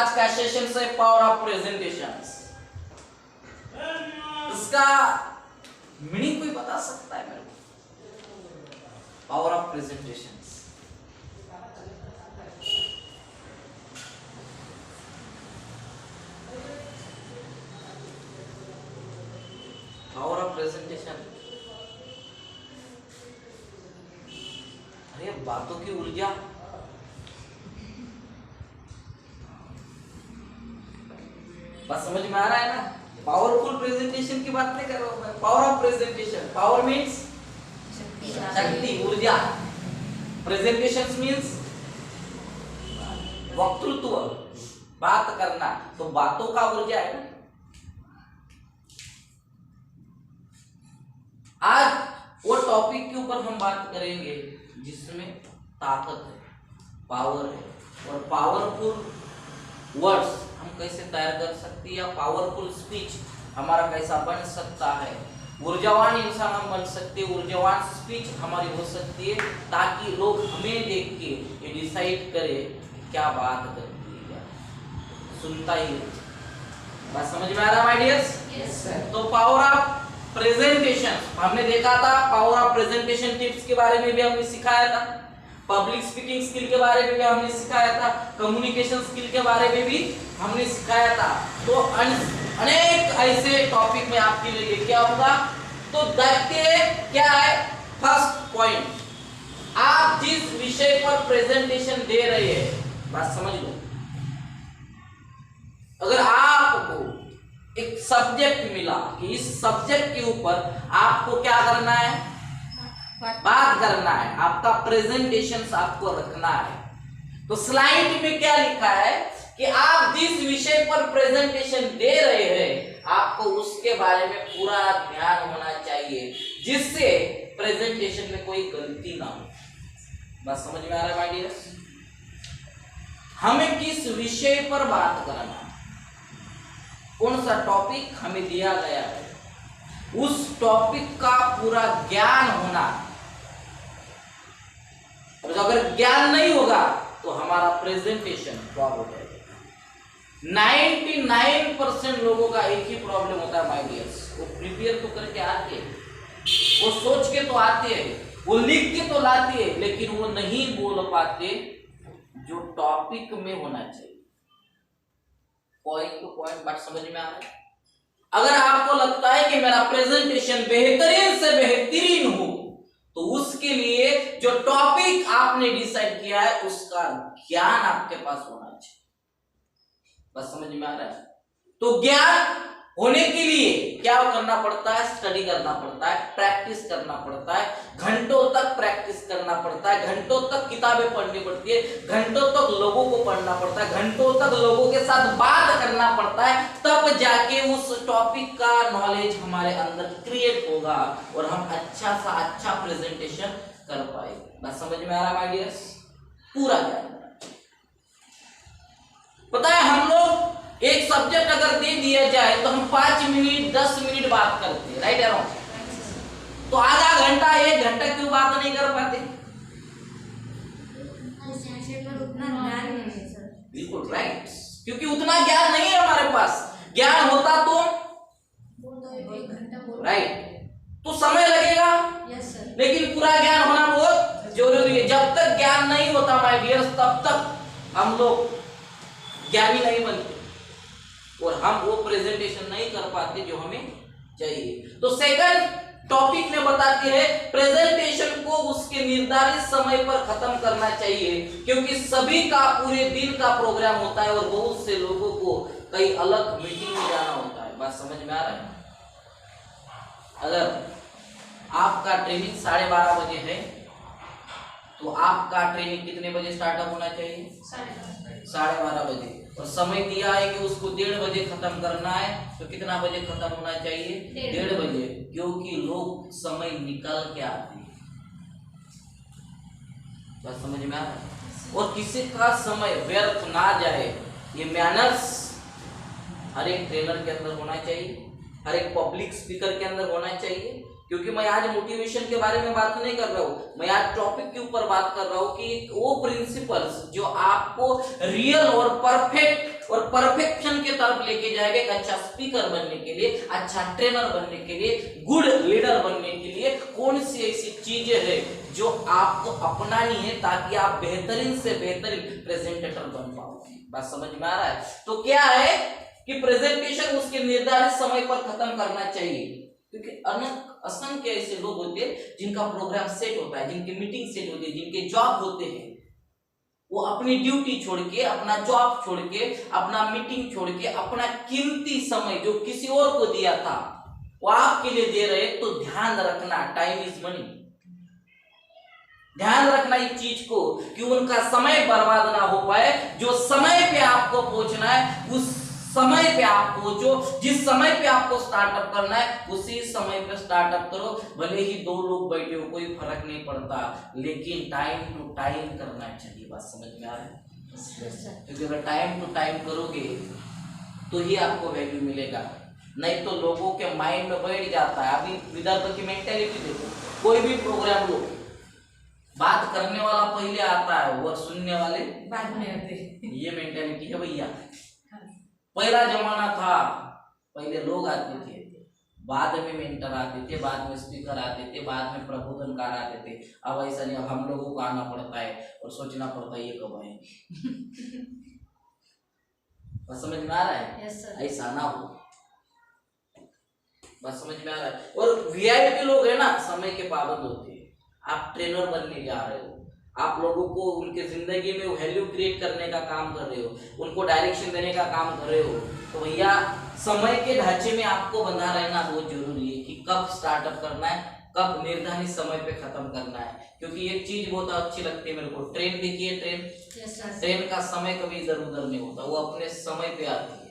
आज का सेशन से पावर ऑफ प्रेजेंटेशंस, इसका मीनिंग कोई बता सकता है मेरे को? Power of presentations, power of presentation. अरे बातों की ऊर्जा, बस समझ में आ रहा है ना? पावरफुल प्रेजेंटेशन की बात नहीं कर रहा हूं मैं, power of presentation. Power means शक्ति, ऊर्जा। प्रेजेंटेशन मीन्स वक्तृत्व, बात करना, तो बातों का ऊर्जा है ना। आज वो टॉपिक के ऊपर हम बात करेंगे जिसमें ताकत है, पावर है, और पावरफुल वर्ड्स हम कैसे तैयार कर सकते हैं, या पावरफुल स्पीच हमारा कैसा बन सकता है, ऊर्जावान इंसान हम बन सकते हैं, ऊर्जावान स्पीच हमारी हो सकती है, ताकि लोग हमें देख के ये डिसाइड करे क्या बात करती है, सुनता ही बात समझ में आ रहा माय डियर्स? Yes sir. तो पावर ऑफ प्रेजेंटेशन हमने देखा था, पावर ऑफ प्रेजेंटेशन टिप्स के बारे में भी हमने सिखाया था, पब्लिक स्पीकिंग स्किल के बारे में भी हमने सिखाया था, कम्युनिकेशन स्किल के बारे में भी हमने सिखाया था। तो अनेक ऐसे टॉपिक में आपके लिए लेके आऊंगा। तो देखते क्या है फर्स्ट पॉइंट, आप जिस विषय पर प्रेजेंटेशन दे रहे हैं, बात समझ लो। अगर आपको एक सब्जेक्ट मिला कि इस सब्जेक्ट के ऊपर आपको क्या करना है, बात करना है, आपका प्रेजेंटेशन आपको रखना है, तो स्लाइड में क्या लिखा है कि आप जिस विषय पर प्रेजेंटेशन दे रहे हैं आपको उसके बारे में पूरा ध्यान होना चाहिए, जिससे प्रेजेंटेशन में कोई गलती ना हो। बात समझ में आ रहा है माय डियर्स? हमें किस विषय पर बात करना है, कौन सा टॉपिक हमें दिया गया है, उस टॉपिक का पूरा ज्ञान होना। और अगर ज्ञान नहीं होगा तो हमारा प्रेजेंटेशन फ्लॉप हो जाएगा। 99% लोगों का एक ही प्रॉब्लम होता है माय डियर्स, वो प्रिपेयर तो करके आते हैं, वो सोच के तो आते हैं, वो लिख के तो लाते हैं, लेकिन वो नहीं बोल पाते जो टॉपिक में होना चाहिए। पॉइंट टू पॉइंट बात समझ में आ रहा है? अगर आपको लगता है कि मेरा प्रेजेंटेशन बेहतरीन से बेहतरीन हो, तो उसके लिए जो टॉपिक आपने डिसाइड किया है उसका ज्ञान आपके पास होना चाहिए। बस समझ में आ रहा है? तो ज्ञान होने के लिए क्या करना पड़ता है? स्टडी करना पड़ता है, प्रैक्टिस करना पड़ता है, घंटों तक प्रैक्टिस करना पड़ता है, घंटों तक किताबें पढ़नी पड़ती है, घंटों तक लोगों को पढ़ना पड़ता है, घंटों तक लोगों के साथ बात करना पड़ता है, तब जाके उस टॉपिक का नॉलेज हमारे अंदर क्रिएट होगा और हम अच्छा सा अच्छा प्रेजेंटेशन कर पाएंगे। बस समझ में आ रहा है माय डियर्स? पूरा ज्ञान। पता है हम लोग एक सब्जेक्ट अगर दे दिया जाए तो हम 5 मिनट 10 मिनट बात करते हैं, राइट या रॉन्ग? तो आधा घंटा 1 घंटा क्यों बात नहीं कर पाते? बिल्कुल राइट, क्योंकि उतना ज्ञान नहीं है हमारे पास। ज्ञान होता तो राइट, तो समय लगेगा, लेकिन पूरा ज्ञान होना बहुत जरूरी है। जब तक ज्ञान नहीं होता माय डियर्स, तब तक हम लोग ज्ञानी नहीं बनते और हम वो प्रेजेंटेशन नहीं कर पाते जो हमें चाहिए। तो सेकंड टॉपिक में बताते हैं प्रेजेंटेशन को उसके निर्धारित समय पर खत्म करना चाहिए, क्योंकि सभी का पूरे दिन का प्रोग्राम होता है और बहुत से लोगों को कई अलग मीटिंग में जाना होता है। बात समझ में आ रहा है? अगर आपका ट्रेनिंग 12:30 बजे है तो आपका ट्रेनिंग कितने बजे स्टार्टअप होना चाहिए? 12:30 बजे। और समय दिया है कि उसको 1:30 बजे खत्म करना है, तो कितना बजे खत्म होना चाहिए? 1:30 बजे, क्योंकि लोग समय निकाल के आते हैं। बस समझ में आ रहा है? और किसी का समय व्यर्थ ना जाए, ये मैनर्स हर एक ट्रेनर के अंदर होना चाहिए, हर एक पब्लिक स्पीकर के अंदर होना चाहिए, क्योंकि मैं आज मोटिवेशन के बारे में बात नहीं कर रहा हूँ, मैं आज टॉपिक के ऊपर बात कर रहा हूँ कि वो प्रिंसिपल्स जो आपको रियल और परफेक्ट और परफेक्शन के तरफ लेके जाएगा, एक अच्छा स्पीकर बनने के लिए, अच्छा ट्रेनर बनने के लिए, गुड लीडर बनने के लिए कौन सी ऐसी चीजें हैं जो आपको अपनानी है ताकि आप बेहतरीन से बेहतरीन प्रेजेंटेटर बन पाओगे। बात समझ में आ रहा है? तो क्या है कि प्रेजेंटेशन उसके निर्धारित समय पर खत्म करना चाहिए, क्योंकि असंख्य ऐसे लोग होते हैं जिनका प्रोग्राम सेट होता है, जिनकी मीटिंग सेट होती है, जिनके जॉब होते हैं, वो अपनी ड्यूटी छोड़ के, अपना जॉब छोड़ के, अपना मीटिंग छोड़ के, अपना कीमती समय जो किसी और को दिया था वो आपके लिए दे रहे। तो ध्यान रखना, टाइम इज मनी। ध्यान रखना इस चीज को कि उनका समय बर्बाद ना हो पाए। जो समय पे आपको पहुंचना है उस समय पे आप पहुंचो, जिस समय पे आपको स्टार्टअप करना है उसी समय पे स्टार्टअप करो। भले ही 2 लोग बैठे हो, कोई फर्क नहीं पड़ता, लेकिन टाइम टू टाइम करना चाहिए। बात समझ में आ रहा है? क्योंकि अगर टाइम टू टाइम करोगे तो ही आपको वैल्यू मिलेगा, नहीं तो लोगों के माइंड में बैठ जाता है। अभी विदर्भ की मेंटेलिटी देखो, कोई भी प्रोग्राम लो, बात करने वाला पहले आता है और सुनने वाले बाद में आते। ये मेंटेलिटी है भैया। पहला जमाना था, पहले लोग आते थे, बाद में मेंटर आते थे, बाद में स्पीकर आते थे, बाद में प्रबोधनकार आते थे। अब ऐसा नहीं, अब हम लोगों को आना पड़ता है और सोचना पड़ता है ये कब आएंगे। बस समझ में आ रहा है? ऐसा ना हो। बस समझ में आ रहा है? और वीआईपी लोग है ना, समय के पाबंद होते हैं। आप ट्रेनर बनने जा रहे हो, आप लोगों को उनके जिंदगी में वैल्यू क्रिएट करने का काम कर रहे हो, उनको डायरेक्शन देने का काम कर रहे हो, तो भैया समय के ढांचे में आपको बंधा रहना बहुत जरूरी है कि कब स्टार्टअप करना है, कब निर्धारित समय पे खत्म करना है। क्योंकि एक चीज बहुत अच्छी लगती है मेरे को, ट्रेन देखिए, ट्रेन का समय कभी इधर उधर नहीं होता, वो अपने समय पे आती है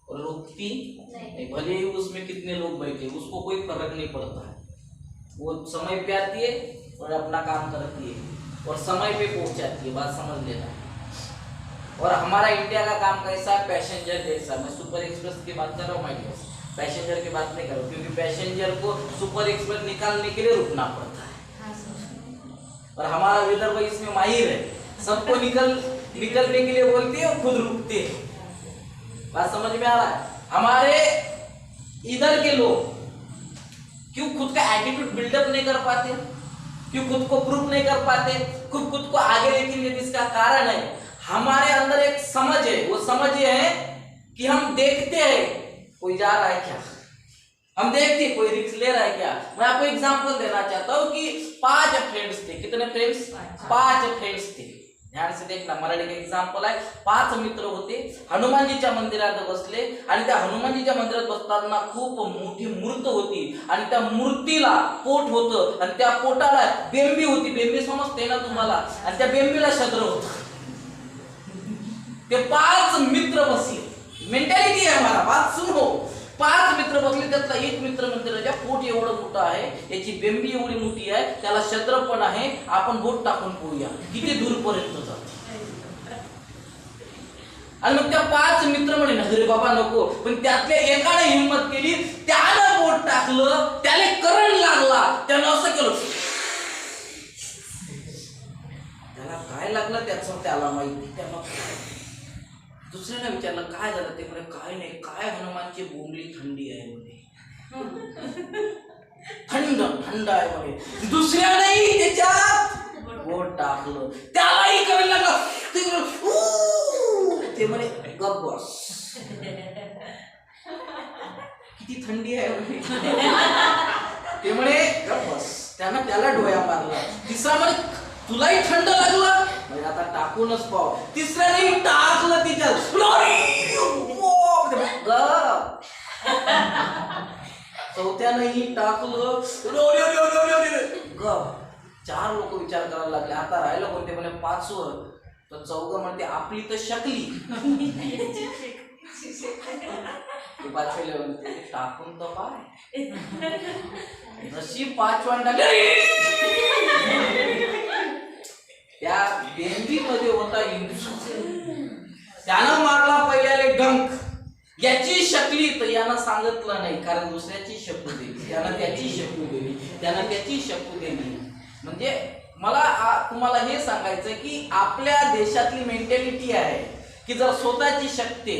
और रुकती नहीं। भले ही उसमें कितने लोग बैठे, उसको कोई फर्क नहीं पड़ता है, वो समय पे आती है और अपना काम करती है और समय पे पहुंचाती है। बात समझ लेना। और हमारा इंडिया का काम कैसा है? पैसेंजर जैसा। मैं सुपर एक्सप्रेस की बात कर रहा हूँ, माय डियर, पैसेंजर की बात नहीं कर रहा हूँ, क्योंकि पैसेंजर को सुपर एक्सप्रेस निकालने के लिए रुकना पड़ता है। और हमारा विदर्भ इसमें माहिर है, सबको निकलने के लिए बोलती है और खुद रुकते हैं। बात समझ में आ रहा है? हमारे इधर के लोग क्यों खुद का एटीट्यूड बिल्डअप नहीं कर पाते, क्यों खुद को प्रूव नहीं कर पाते, खुद को आगे लेके नहीं? इसका कारण है हमारे अंदर एक समझ है। वो समझ ये है कि हम देखते हैं कोई जा रहा है क्या, हम देखते हैं कोई रिस्क ले रहा है क्या। मैं आपको एग्जांपल देना चाहता हूँ कि 5 फ्रेंड्स थे। कितने फ्रेंड्स? 5 फ्रेंड्स थे। ध्यान से देखना, मराठी एक्झाम्पल आहे. 5 मित्र होते, हनुमानजीच्या मंदिरात बसले आणि त्या हनुमानजीच्या मंदिरात बसताना खूप मोठी मूर्त होती आणि त्या मूर्तीला पोट होतं आणि त्या पोटाला बेंबी होती. बेंबी समजते ना तुम्हाला? आणि त्या बेंबीला छद्र होतं. ते 5 मित्र बसले. मेंटॅलिटी आहे हमारा, बात सुनो. 5 मित्र बसले, त्यातला एक मित्र म्हणतो राजा पोट एवढं मोठं आहे, याची बेंबी एवढी मोठी आहे, त्याला छद्र पण आहे, आपण बोट टाकून पोहूया. किती दूर पर्यंत जातो. आणि मग त्या 5 मित्र म्हणे अरे बाबा नको, पण त्यातल्या एकाने हिम्मत केली, त्यानं बोट टाकलं, त्याला करंट लागला, त्यानं असं केलं. त्याला काय लागलं त्याचं त्याला माहिती. त्याला दुसऱ्याला विचारलं काय झालं, ते म्हणे काय नाही, काय हनुमानची बोंबली थंडी आहे म्हणे. थंड आहे म्हणे. दुसऱ्यानेही त्याच्यात बोट टाकलं, त्यालाही करायला लागलं. ते म्हणे गप बस, किती थंडी आहे म्हणे. ते म्हणे गप बस. त्यानं त्याला डोळ्या मारला. तिसरा म्हणे तुलाही थंड लागलं, म्हणजे आता टाकूनच पाव. तिसऱ्यानेही टाकलं तिच्यात. चौथ्यानेही टाकलं. 4 लोक विचार करायला लागले, आता राहिलं कोणते? म्हणे 5वर. तर 4 म्हणते आपली तर शकली. ते 5वेला म्हणते टाकून तर पाय. नशीब 5वान त्या बेंबी मध्ये होता इंद्र. त्यानं मारला पहिल्याले डंक याची शकली तर यानं सांगितलं नाही, कारण दुसऱ्याची शकू दिली, यानं त्याची शकू दिली, त्यानं त्याची शकू दिली. म्हणजे मला तुम्हाला हे सांगायचं की आपल्या देशातली मेंटॅलिटी आहे की जर स्वतःची शक्ती,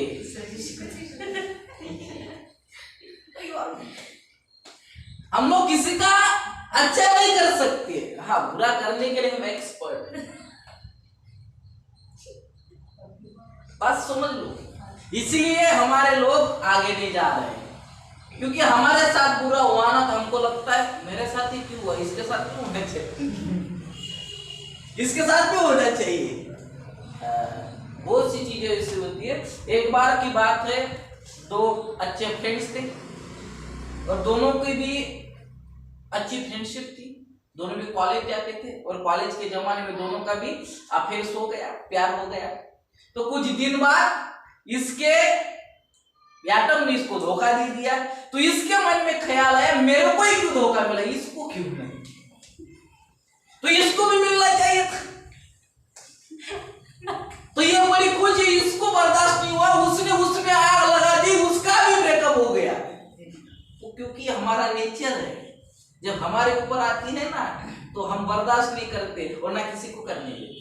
हम लोग किसी का अच्छा नहीं कर सकते, हाँ बुरा करने के लिए हम एक्सपर्ट, बात समझ लो. इसलिए हमारे लोग आगे नहीं जा रहे हैं, क्योंकि हमारे साथ बुरा हुआ ना तो हमको लगता है मेरे साथ ही क्यों हुआ, इसके साथ क्यों होना चाहिए, इसके साथ क्यों होना चाहिए. बहुत सी चीजें ऐसी होती है. एक बार की बात है, दो अच्छे फ्रेंड्स थे और दोनों की भी अच्छी फ्रेंडशिप थी, दोनों भी कॉलेज जाते थे और कॉलेज के जमाने में दोनों का भी अफेयर हो गया, प्यार हो गया. तो कुछ दिन बाद इसके एटम ने इसको धोखा दे दिया, तो इसके मन में ख्याल आया मेरे को ही क्यों धोखा मिला, इसको क्यों नहीं, तो इसको भी मिलना चाहिए था. तो ये बड़ी खुशी, इसको बर्दाश्त नहीं हुआ, उसने उसमें आग लगा दी, उसका भी ब्रेकअप हो गया. तो क्योंकि हमारा नेचर है, जब हमारे ऊपर आती है ना तो हम बर्दाश्त नहीं करते और ना किसी को करने देते.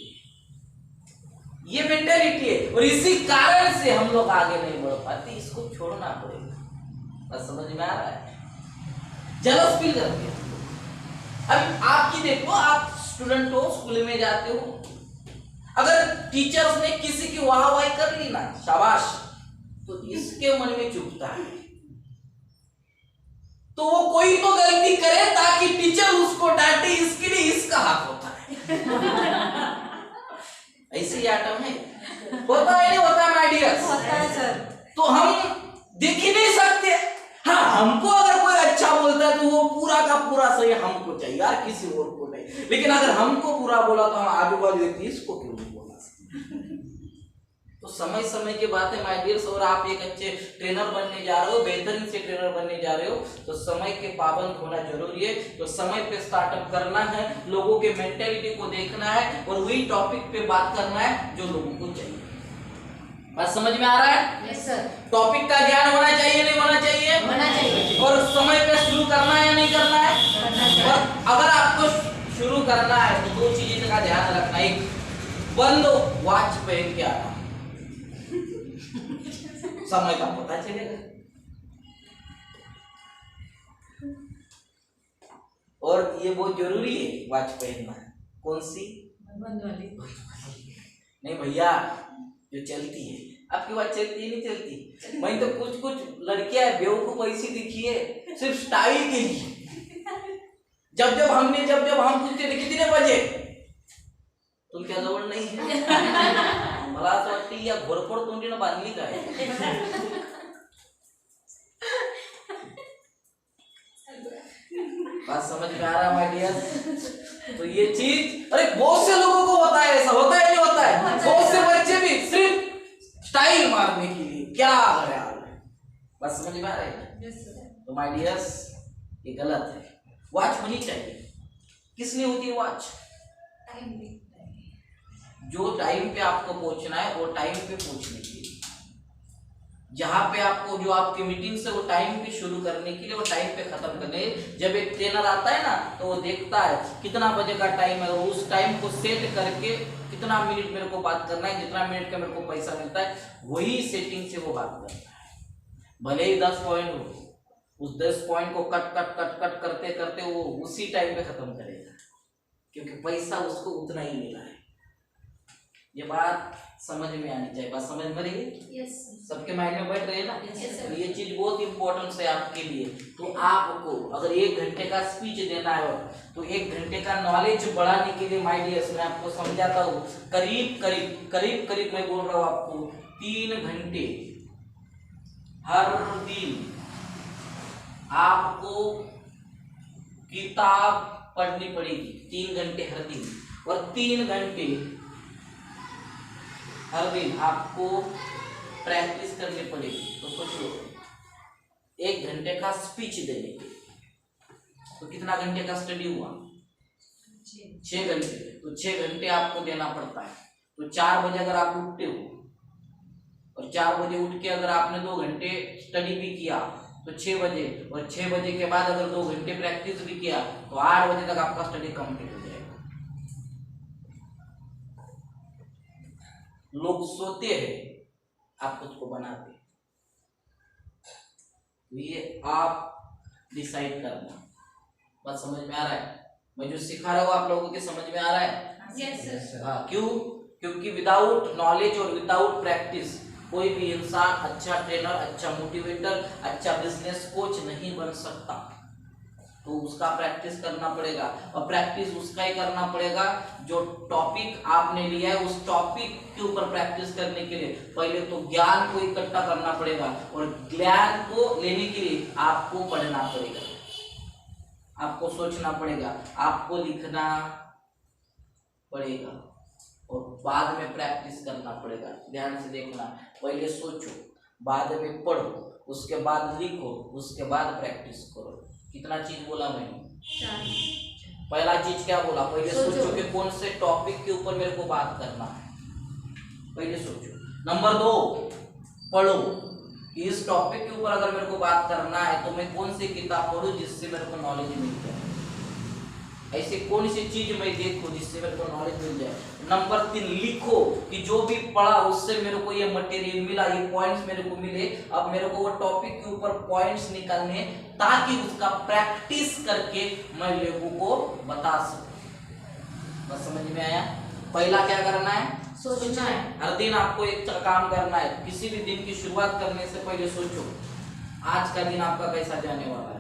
ये मेंटालिटी है और इसी कारण से हम लोग आगे नहीं बढ़ पाते. इसको छोड़ना पड़ेगा. बस समझ में आ रहा है? जलस फील करते हैं. अब आपकी देखो, आप स्टूडेंट हो, स्कूल में जाते हो, अगर टीचर्स ने किसी की वाहवाही कर ली ना, शाबाश, तो इसके मन में चुभता है, तो वो कोई तो गलती करे ताकि टीचर उसको डांटे, इसके लिए इसका हाथ होता है. ऐसे ही आइटम है, होता है नहीं होता माय डियर्स? होता है सर. तो हम देख ही नहीं सकते. हाँ, हमको अगर कोई अच्छा बोलता है तो वो पूरा का पूरा सही हमको चाहिए यार, किसी और को नहीं. लेकिन अगर हमको बुरा बोला तो हम आजू बाजू देखते इसको क्यों नहीं बोला. तो समय समय की बात है माय डियर्स. और आप एक अच्छे ट्रेनर बनने जा रहे हो, बेहतरीन से ट्रेनर बनने जा रहे हो, तो समय के पाबंद होना जरूरी है. तो समय पे स्टार्टअप करना है, लोगों के मेंटेलिटी को देखना है और वही टॉपिक पे बात करना है जो लोगों को चाहिए. बात समझ में आ रहा है? Yes sir. टॉपिक का ज्ञान होना चाहिए, नहीं होना चाहिए? होना चाहिए. और समय पे शुरू करना है या नहीं करना है? करना चाहिए. और अगर आपको शुरू करना है तो दो चीजें का ध्यान रखना. एक, बंद वॉच पहन के आना, समय का पता चलेगा. और ये बहुत जरूरी है वॉच पहनना. कौन सी? बंद वाली. नहीं भैया, जो चलती है. आपकी बात चलती है नहीं चलती? मैं तो कुछ कुछ लड़कियां बेवकूफ ऐसी दिखी है सिर्फ स्टाइल के लिए. जब हम पूछते थे कितने बजे, तुमच्या जवळ नाही है. मला असं वाटतं या घोरपड तोंडीनं बांधली काय. बात समझ में आ रहा है माय डियर? तो ये चीज, अरे बहुत से लोगों को होता है, ऐसा होता है नहीं होता है? बहुत से बच्चे भी सिर्फ स्टाइल मारने के लिए क्या ख्याल है. बात समझ में आ रहा है? Yes sir. तो माय डियर्स, ये गलत है. वॉच होनी चाहिए. किस लिए होती है वॉच? जो टाइम पे आपको पहुंचना है वो टाइम पे पहुंचने के लिए, जहां पे आपको जो आपकी मीटिंग से वो टाइम पे शुरू करने के लिए, वो टाइम पे खत्म करने. जब एक ट्रेनर आता है ना तो वो देखता है कितना बजे का टाइम है, उस टाइम को सेट करके कितना मिनट मेरे को बात करना है, जितना मिनट का मेरे को पैसा मिलता है वही सेटिंग से वो बात करता है. भले ही 10 पॉइंट हो, उस 10 पॉइंट को कट करते करते वो उसी टाइम पे खत्म करेगा, क्योंकि पैसा उसको उतना ही मिला है. ये बात समझ में आनी चाहिए. बात समझ में रही है? यस. सबके माइंड में बैठ रही है ना? Yes, sir. तो ये चीज बहुत इंपॉर्टेंट है आपके लिए. तो आपको अगर 1 घंटे का स्पीच देना है तो 1 घंटे का नॉलेज बढ़ाने के लिए माय डियर्स मैं आपको समझाता हूँ. करीब मैं बोल रहा हूँ आपको 3 घंटे हर दिन आपको किताब पढ़नी पड़ेगी. 3 घंटे हर दिन. और 3 घंटे हर दिन आपको प्रैक्टिस करनी पड़ेगी. तो सोचो 1 घंटे का स्पीच देने के तो कितना घंटे का स्टडी हुआ? 6 घंटे. तो 6 घंटे आपको देना पड़ता है. तो 4 बजे अगर आप उठते हो और 4 बजे उठ के अगर आपने 2 घंटे स्टडी भी किया तो 6 बजे, और 6 बजे के बाद अगर 2 घंटे प्रैक्टिस भी किया तो 8 बजे तक आपका स्टडी कंप्लीट हो जाएगा। लोग सोते हैं, आप खुद को बनाते हैं। तो ये आप डिसाइड करना। बात समझ में आ रहा है? मैं जो सिखा रहा हूँ आप लोगों के समझ में आ रहा है? Yes sir. हाँ, क्यों? क्योंकि विदाउट नॉलेज और विदाउट प्रैक्टिस कोई भी इंसान अच्छा ट्रेनर, अच्छा मोटिवेटर, अच्छा बिजनेस कोच नहीं बन सकता। तो उसका प्रैक्टिस करना पड़ेगा, और प्रैक्टिस उसका ही करना पड़ेगा जो टॉपिक आपने लिया है। उस टॉपिक के ऊपर प्रैक्टिस करने के लिए पहले तो ज्ञान को इकट्ठा करना पड़ेगा, और ज्ञान को लेने के लिए आपको पढ़ना पड़ेगा, आपको सोचना पड़ेगा, आपको लिखना पड़ेगा, और बाद में प्रैक्टिस करना पड़ेगा। ध्यान से देखना, पहले सोचो, बाद में पढ़ो, उसके बाद लिखो, उसके बाद प्रैक्टिस करो। कितना चीज बोला मैंने? पहला चीज क्या बोला? पहले सोचो कि कौन से टॉपिक के ऊपर मेरे को बात करना है, पहले सोचो। नंबर 2, पढ़ो कि इस टॉपिक के ऊपर अगर मेरे को बात करना है तो मैं कौन सी किताब पढ़ूं जिससे मेरे को नॉलेज मिल जाए, ऐसे कौन सी चीज मैं देखूं जिससे मेरे को नॉलेज मिल जाए। नंबर 3, लिखो कि जो भी पढ़ा उससे मेरे को ये मटेरियल मिला, ये पॉइंट्स मेरे को मिले। अब मेरे को वो टॉपिक के ऊपर पॉइंट्स निकालने, ताकि उसका प्रैक्टिस करके मैं लोगों को बता सकूं। बस समझ में आया? पहला क्या करना है? सोचना है। हर दिन आपको एक काम करना है। किसी भी दिन की शुरुआत करने से पहले सोचो आज का दिन आपका कैसा जाने वाला है।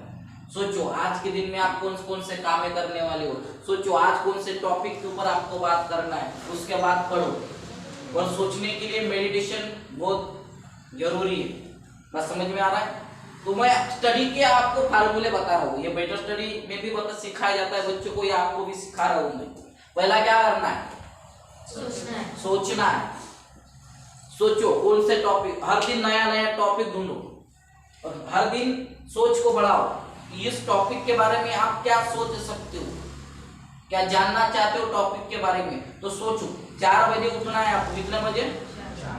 सोचो आज के दिन में आप कौन कौन से कामें करने वाले हो। सोचो आज कौन से टॉपिक के ऊपर आपको बात करना है, उसके बाद पढ़ो। और सोचने के लिए मेडिटेशन बहुत जरूरी है। बस समझ में आ रहा है? तो मैं स्टडी के आपको फार्मूले बता रहा हूँ। ये बेटर स्टडी में भी बहुत सिखाया जाता है बच्चों को, ये आपको भी सिखा रहा हूँ मैं। पहला क्या करना है? सोचना है। सोचना है। सोचो कौन से टॉपिक, हर दिन नया नया टॉपिक ढूंढो, और हर दिन सोच को बढ़ाओ। इस टॉपिक के बारे में आप क्या सोच सकते हो, क्या जानना चाहते हो टॉपिक के बारे में, तो सोचो। 4 बजे उठना है आपको। कितने बजे?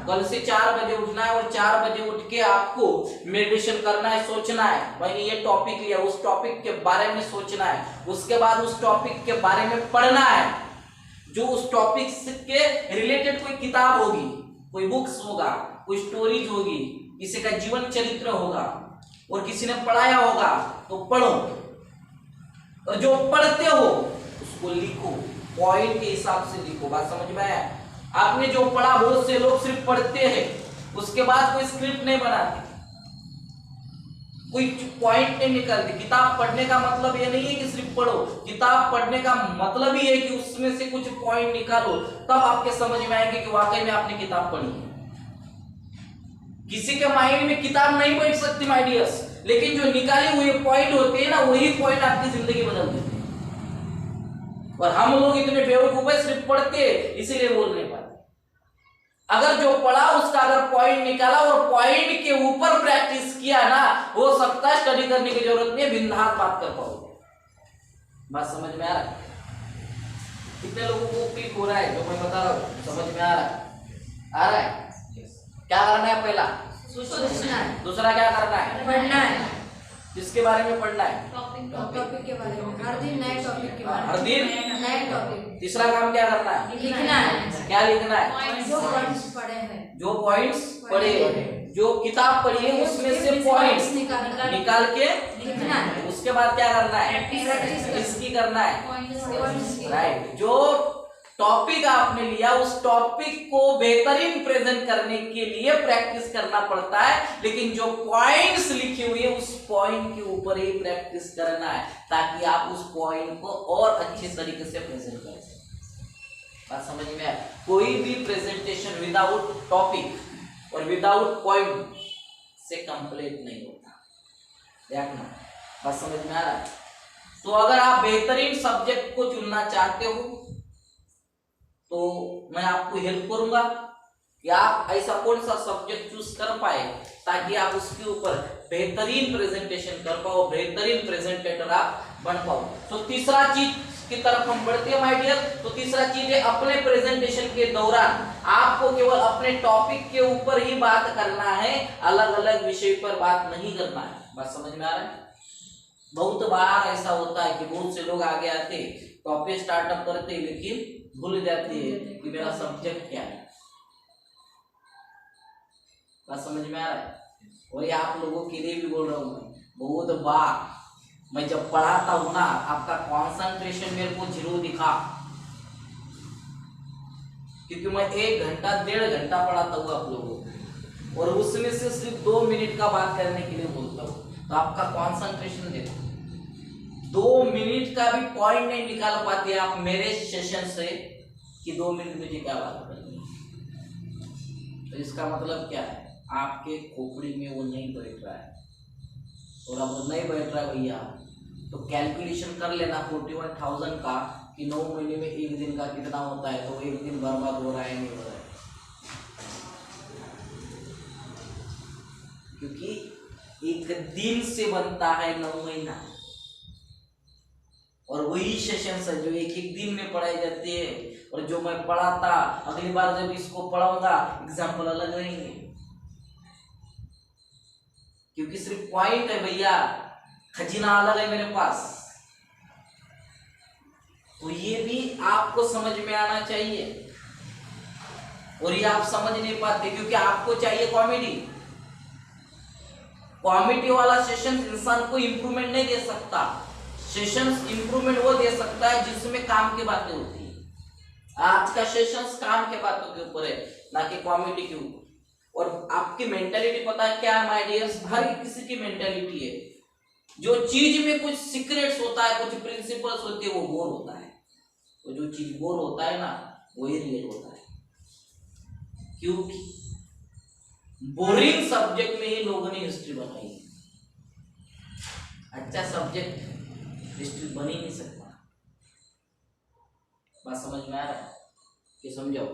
कल से 4 बजे उठना है, और 4 बजे उठ के आपको मेडिटेशन करना है, सोचना है मैंने ये टॉपिक लिया, उस टॉपिक के बारे में सोचना है। उसके बाद उस टॉपिक के बारे में पढ़ना है, जो उस टॉपिक के रिलेटेड कोई किताब होगी, कोई बुक्स होगा, कोई स्टोरीज होगी, किसी का जीवन चरित्र होगा और किसी ने पढ़ाया होगा, तो पढ़ो। और जो पढ़ते हो उसको लिखो, पॉइंट के हिसाब से लिखो। बात समझ में आया? आपने जो पढ़ा, बहुत से लोग सिर्फ पढ़ते हैं, उसके बाद कोई स्क्रिप्ट नहीं बनाते, कोई पॉइंट नहीं निकालते। किताब पढ़ने का मतलब ये नहीं है कि सिर्फ पढ़ो, किताब पढ़ने का मतलब ही है कि उसमें से कुछ पॉइंट निकालो, तब आपके समझ में आएंगे कि वाकई में आपने किताब पढ़ी है। किसी के माइंड में किताब नहीं बैठ सकती माय डियर्स, लेकिन जो निकाले हुए पॉइंट होते हैं ना, वही पॉइंट आपकी जिंदगी बदल देते हैं। और हम लोग इतने बेवकूफ है, सिर्फ पढ़ते इसीलिए बोल नहीं पाते। अगर जो पढ़ा उसका अगर पॉइंट निकाला और पॉइंट के ऊपर प्रैक्टिस किया ना, हो सकता है स्टडी करने की जरूरत नहीं, बिंदास बात कर पाओगे। बात समझ में आ रहा है? कितने लोगों को क्लिक हो रहा है जो मैं बता रहा हूँ? समझ में आ रहा है? आ रहा है? क्या करना है? पहला सोचना है। दूसरा क्या करना है? पढ़ना है। किसके बारे में पढ़ना है? टॉपिक के बारे में, हर दिन नए टॉपिक के बारे में, हर दिन नए टॉपिक। तीसरा काम क्या करना है? लिखना है। क्या लिखना है? जो पॉइंट्स पढ़े हैं, जो पॉइंट्स पढ़े, जो किताब पढ़ी है उसमें से पॉइंट्स निकाल के लिखना है। उसके बाद क्या करना है? प्रैक्टिस इसकी करना है। Points right. जो टॉपिक आपने लिया उस टॉपिक को बेहतरीन प्रेजेंट करने के लिए प्रैक्टिस करना पड़ता है, लेकिन जो पॉइंट्स लिखे हुए उस पॉइंट के ऊपर ही प्रैक्टिस करना है, ताकि आप उस पॉइंट को और अच्छे तरीके से प्रेजेंट कर सकें। बात समझ में आया? कोई भी प्रेजेंटेशन विदाउट टॉपिक और विदाउट पॉइंट से कंप्लीट नहीं होता। देखना, बात समझ में आ रहा है? तो अगर आप बेहतरीन सब्जेक्ट को चुनना चाहते हो तो मैं आपको हेल्प करूंगा कि आप ऐसा कौन सा सब्जेक्ट चूज कर पाए ताकि आप उसके ऊपर बेहतरीन प्रेजेंटेशन कर पाओ, बेहतरीन प्रेजेंटेटर आप बन पाओ। तो तीसरा चीज की तरफ हम बढ़ते हैं माय डियर। तो तीसरा चीज है अपने प्रेजेंटेशन के दौरान आपको केवल अपने टॉपिक के ऊपर ही बात करना है, अलग अलग विषय पर बात नहीं करना है। बात समझ में आ रहा है? बहुत बार ऐसा होता है कि बहुत से लोग आगे आते टॉपिक स्टार्टअप करते लेकिन भूल जाते हैं कि मेरा सब्जेक्ट क्या है। बात समझ में आ रहा है? और ये आप लोगों के लिए भी बोल रहा हूं मैं, बहुत बार मैं जब पढ़ाता हूं ना आपका कंसंट्रेशन मेरे को जीरो दिखा, क्योंकि मैं 1 घंटा 1.5 घंटा पढ़ाता हूँ आप लोगों को और उसमें से सिर्फ 2 मिनट का बात करने के लिए बोलता हूँ। तो आपका कंसंट्रेशन देखो, 2 मिनट का भी पॉइंट नहीं निकाल पाते आप मेरे सेशन से कि 2 मिनट मुझे क्या बात करनी है। तो इसका मतलब क्या है, आपके खोपड़ी में वो नहीं बैठ रहा है। और अब वो नहीं बैठ रहा है भैया तो कैलकुलेशन कर लेना 41,000 का कि 9 महीने में 1 दिन का कितना होता है। तो 1 दिन बर्बाद हो रहा है नहीं हो रहा है, क्योंकि 1 दिन से बनता है 9 महीना। और वही सेशन है जो एक दिन में पढ़ाई जाती है। और जो मैं पढ़ाता अगली बार जब इसको पढ़ाऊंगा एग्जाम्पल अलग रहेंगे, क्योंकि सिर्फ पॉइंट है भैया, खजीना अलग है मेरे पास। तो ये भी आपको समझ में आना चाहिए और ये आप समझ नहीं पाते क्योंकि आपको चाहिए कॉमेडी। कॉमेडी वाला सेशन इंसान को इंप्रूवमेंट नहीं दे सकता। सेशंस इंप्रूवमेंट वो दे सकता है जिसमें काम की बातें होती है। आज का सेशंस काम के बातों के ऊपर है, ना कि कॉमेडी के ऊपर। और आपकी मेंटालिटी पता है क्या माय डियर्स, हर किसी की मेंटालिटी है, जो चीज में कुछ सीक्रेट्स होता है, कुछ प्रिंसिपल्स होते हैं, वो बोर होता है। तो जो चीज बोर होता है ना वही रियल होता है, क्योंकि बोरिंग सब्जेक्ट में ही लोगों ने हिस्ट्री बनाई। अच्छा सब्जेक्ट हिस्ट्री बन ही नहीं सकता। बात समझ में आ रहा है कि समझाओ?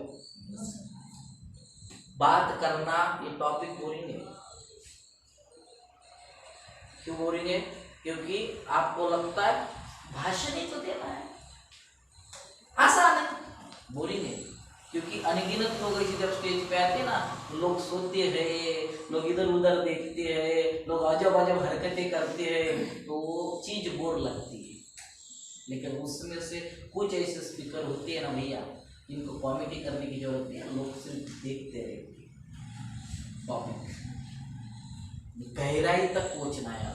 बात करना ये टॉपिक बोरिंग है। क्यों बोरिंग है? क्योंकि आपको लगता है भाषण ही तो देना है, आसान है। बोरिंग है क्योंकि अनगिनत लोग ऐसे जब स्टेज पे आते हैं ना, लोग सोते हैं, लोग इधर उधर देखते हैं, लोग अजब अजब हरकतें करते हैं, तो वो चीज बोर लगती है। लेकिन उसमें से कुछ ऐसे स्पीकर होते हैं ना भैया, जिनको कॉमेडी करने की जरूरत नहीं है, लोग सिर्फ देखते रहते हैं। टॉपिक गहराई तक पहुंचना है।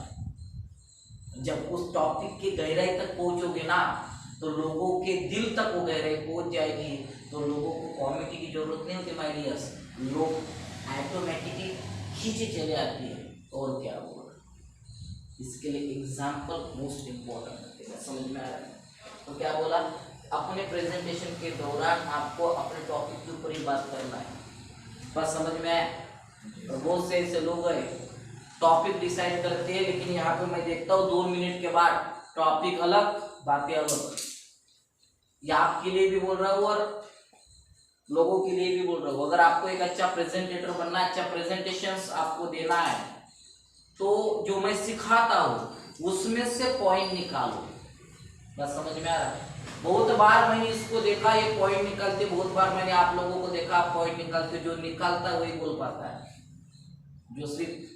जब उस टॉपिक की गहराई तक पहुंचोगे ना तो लोगों के दिल तक वो गहराई पहुंच जाएगी। तो लोगों को कॉमेडी की जरूरत नहीं होती माय डियर्स, लोग ऑटोमेटिकली खींचे चले आते हैं। और क्या होगा, इसके लिए एग्जाम्पल मोस्ट इम्पोर्टेंट है। समझ में आ रहा है? तो क्या बोला, अपने प्रेजेंटेशन के दौरान आपको अपने टॉपिक के ऊपर ही बात करना है। बस समझ में आया? तो बहुत से ऐसे लोग हैं टॉपिक डिसाइड करते हैं, लेकिन यहाँ पे मैं देखता हूँ 2 मिनट के बाद टॉपिक अलग बातें अलग। ये आपके लिए भी बोल रहा हूँ और लोगों के लिए भी बोल रहा हूँ। अगर आपको एक अच्छा प्रेजेंटेटर बनना है, अच्छा प्रेजेंटेशंस आपको देना है, तो जो मैं सिखाता हूँ उसमें से पॉइंट निकालो। बस समझ में आ रहा है? बहुत बार मैंने इसको देखा, ये पॉइंट निकालते, बहुत बार मैंने आप लोगों को देखा पॉइंट निकालते। जो निकालता है वही बोल पाता है, जो सिर्फ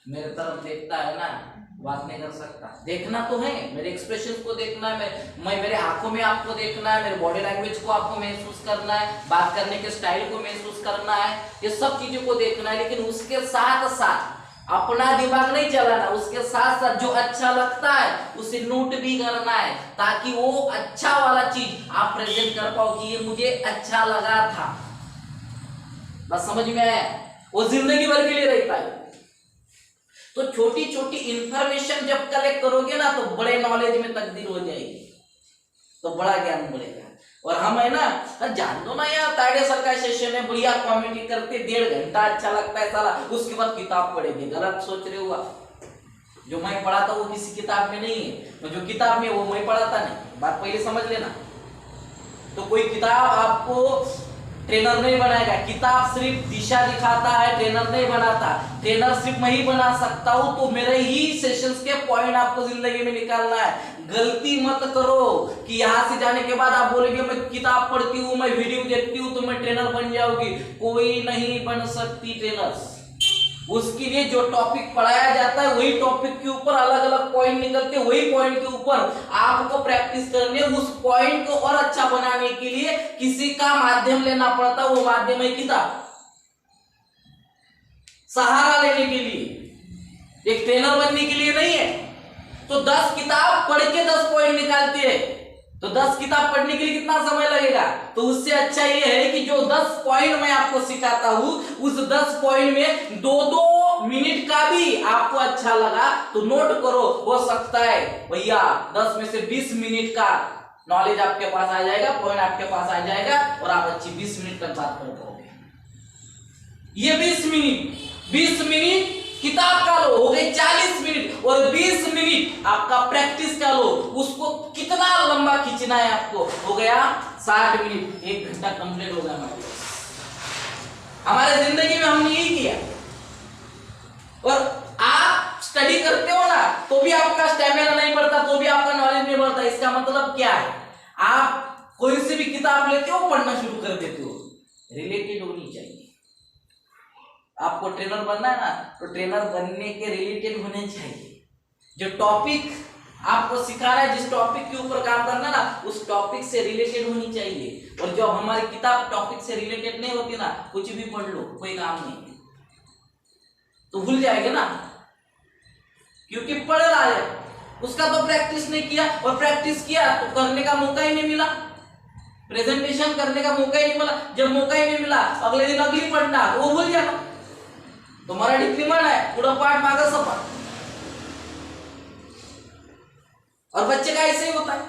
मेरे तरफ देखता है ना बात नहीं कर सकता। देखना तो है, मेरे एक्सप्रेशन को देखना है, मैं मेरे आंखों में आपको देखना है, मेरे बॉडी लैंग्वेज को आपको महसूस करना है, बात करने के स्टाइल को महसूस करना है, ये सब चीजों को देखना है। लेकिन उसके साथ साथ अपना दिमाग नहीं चलाना, उसके साथ साथ जो अच्छा लगता है उसे नोट भी करना है, ताकि वो अच्छा वाला चीज आप प्रेजेंट कर पाओ कि ये मुझे अच्छा लगा था। बस समझ में आया? वो जिंदगी भर के लिए रहता है। तो छोटी छोटी इंफॉर्मेशन जब कलेक्ट करोगे ना तो बड़े नॉलेज में तब्दील हो जाएगी, तो बड़ा ज्ञान बढ़ेगा। और हम है ना, जान दो ना यार, ताड़े सर का सेशन है, बढ़िया कॉमेडी करते, 1.5 घंटा अच्छा लगता है सारा, उसके बाद किताब पढ़ेंगे। गलत सोच रहे हो आप। जो मैं पढ़ाता वो किसी किताब में नहीं है, तो जो किताब में वो मैं पढ़ाता नहीं, बात पहले समझ लेना। तो कोई किताब आपको ट्रेनर नहीं बनाएगा। किताब सिर्फ दिशा दिखाता है, ट्रेनर नहीं बनाता। ट्रेनर सिर्फ मैं ही बना सकता हूं, तो मेरे ही सेशंस के पॉइंट आपको जिंदगी में निकालना है। गलती मत करो कि यहां से जाने के बाद आप बोलेंगे मैं किताब पढ़ती हूँ, मैं वीडियो देखती हूँ, तो मैं ट्रेनर बन जाऊंगी। कोई नहीं बन सकती ट्रेनर। उसके लिए जो टॉपिक पढ़ाया जाता है वही टॉपिक के ऊपर अलग अलग पॉइंट निकलते, वही पॉइंट के ऊपर आपको प्रैक्टिस करनी है। उस पॉइंट को और अच्छा बनाने के लिए किसी का माध्यम लेना पड़ता है, वो माध्यम है किताब। सहारा लेने के लिए, एक ट्रेनर बनने के लिए नहीं है। तो 10 किताब पढ़ के 10 पॉइंट निकालते हैं, तो 10 किताब पढ़ने के लिए कितना समय लगेगा? तो उससे अच्छा ये है कि जो 10 पॉइंट मैं आपको सिखाता हूं, उस 10 पॉइंट में 2-2 मिनट का भी आपको अच्छा लगा तो नोट करो। हो सकता है भैया 10 में से 20 मिनट का नॉलेज आपके पास आ जाएगा, पॉइंट आपके पास आ जाएगा और आप अच्छी 20 मिनट तक बात कर पाओगे। ये 20 मिनट किताब का लो, हो गए 40 मिनट, और 20 मिनट आपका प्रैक्टिस का लो। उसको कितना लंबा खींचना है आपको, हो गया 60 मिनट, 1 घंटा कंप्लीट हो गया हमारे जिंदगी में हमने यही किया। और आप स्टडी करते हो ना, तो भी आपका स्टैमिना नहीं बढ़ता, तो भी आपका नॉलेज नहीं बढ़ता। इसका मतलब क्या है? आप कोई से भी किताब लेते हो, पढ़ना शुरू कर देते हो, रिलेटेड होनी चाहिए। आपको ट्रेनर बनना है ना, तो ट्रेनर बनने के रिलेटेड होने चाहिए। जो टॉपिक आपको सिखाना है, जिस टॉपिक के ऊपर काम करना ना, उस टॉपिक से रिलेटेड होनी चाहिए। और जब हमारी किताब टॉपिक से रिलेटेड नहीं होती ना, कुछ भी पढ़ लो कोई काम नहीं, तो भूल जाएंगे ना, क्योंकि पढ़ रहा है, उसका तो प्रैक्टिस नहीं किया, और प्रैक्टिस किया तो करने का मौका ही नहीं मिला, प्रेजेंटेशन करने का मौका ही नहीं मिला। जब मौका ही नहीं मिला, अगले दिन अगली पढ़ना, तो वो भूल जाना। तो मराठी किमान है, पुढं पाठ मागं सपाट। और बच्चे का ऐसे ही होता है,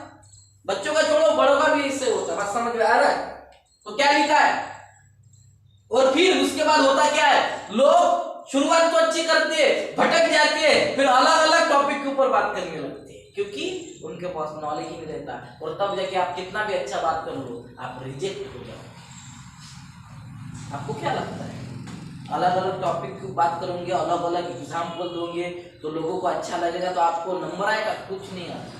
बच्चों का छोड़ो, बड़ों का भी ऐसे होता है। बात समझ में आ रहा है? तो क्या लिखा है, और फिर उसके बाद होता क्या है, लोग शुरुआत तो अच्छी करते हैं, भटक जाते हैं, फिर अलग अलग टॉपिक के ऊपर बात करने लगते हैं, क्योंकि उनके पास नॉलेज ही नहीं रहता। और तब जाके आप कितना भी अच्छा बात कर लो, आप रिजेक्ट हो जाओगे। आपको क्या लगता है, अलग अलग टॉपिक की बात करोगे, अलग अलग एग्जाम्पल दोगे, तो लोगों को अच्छा लगेगा, तो आपको नंबर आएगा? कुछ नहीं आता।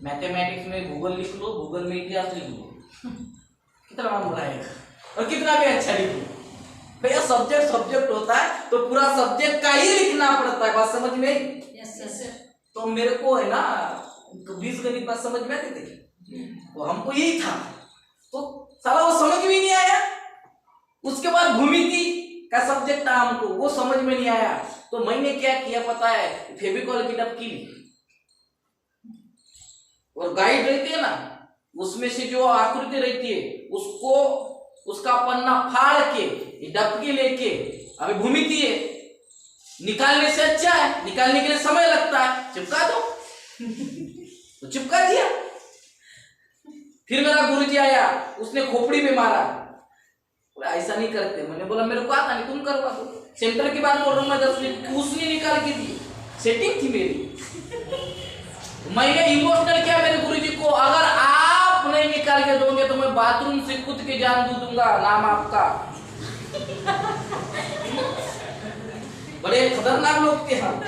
मैथमेटिक्स में गूगल लिख लो, गूगल में इतिहास लिख लो, कितना नंबर आएगा? और कितना भी अच्छा लिख लो। भैया सब्जेक्ट होता है, तो पूरा सब्जेक्ट का ही लिखना पड़ता है। बात समझ में? Yes sir. तो मेरे को है ना, बीजगणित बात समझ में आती थी, तो हमको यही था, तो साला वो समझ में नहीं आया। उसके बाद भूमिति का सब्जेक्ट था हमको, वो समझ में नहीं आया, तो मैंने क्या किया पता है, फेविकॉल की डबकी ली, और गाइड रहती है ना, उसमें से जो आकृति रहती है, उसको उसका पन्ना फाड़ के डबकी लेके, अभी भूमिति है, निकालने से अच्छा है, निकालने के लिए समय लगता है, चिपका दो। तो चिपका दिया। फिर मेरा गुरुजी आया, उसने खोपड़ी में मारा, ऐसा नहीं करते। मैंने बोला मेरे को आता नहीं, तुम करवा दो। सेंटर की बात बोल रहा हूँ मैं, 10 मिनट उसने निकाल के दी, सेटिंग थी मेरी। मैंने इमोशनल किया मेरे गुरुजी को, अगर आप नहीं निकाल के दोगे तो मैं बाथरूम से कूद के जान दूंगा, नाम आपका। बड़े खतरनाक लोग थे हम।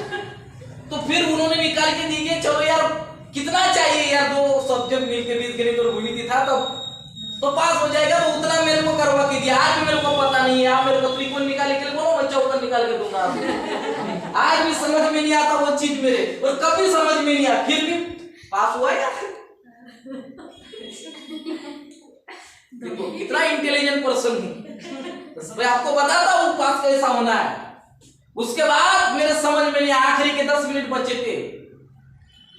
तो फिर उन्होंने निकाल के दिए, चलो यार कितना चाहिए यार, 2 सब्जेक्ट मिलके बीजगणित और भूमिति था, तो पास हो जाएगा, तो उतना मेरे को करवा के दिया। आज भी मेरे को पता नहीं है, आप मेरे को त्रिकोण निकालने के लिए बोलो, मैं चौकोर निकाल के दूंगा। आज भी समझ में नहीं आता वो चीज मेरे, और कभी समझ में नहीं आया, फिर भी पास हुआ यार। देखो कितना इंटेलिजेंट पर्सन हूँ, मैं आपको बताता हूँ पास कैसा होना है। उसके बाद मेरे समझ में नहीं, आखिरी के 10 मिनट बचे थे,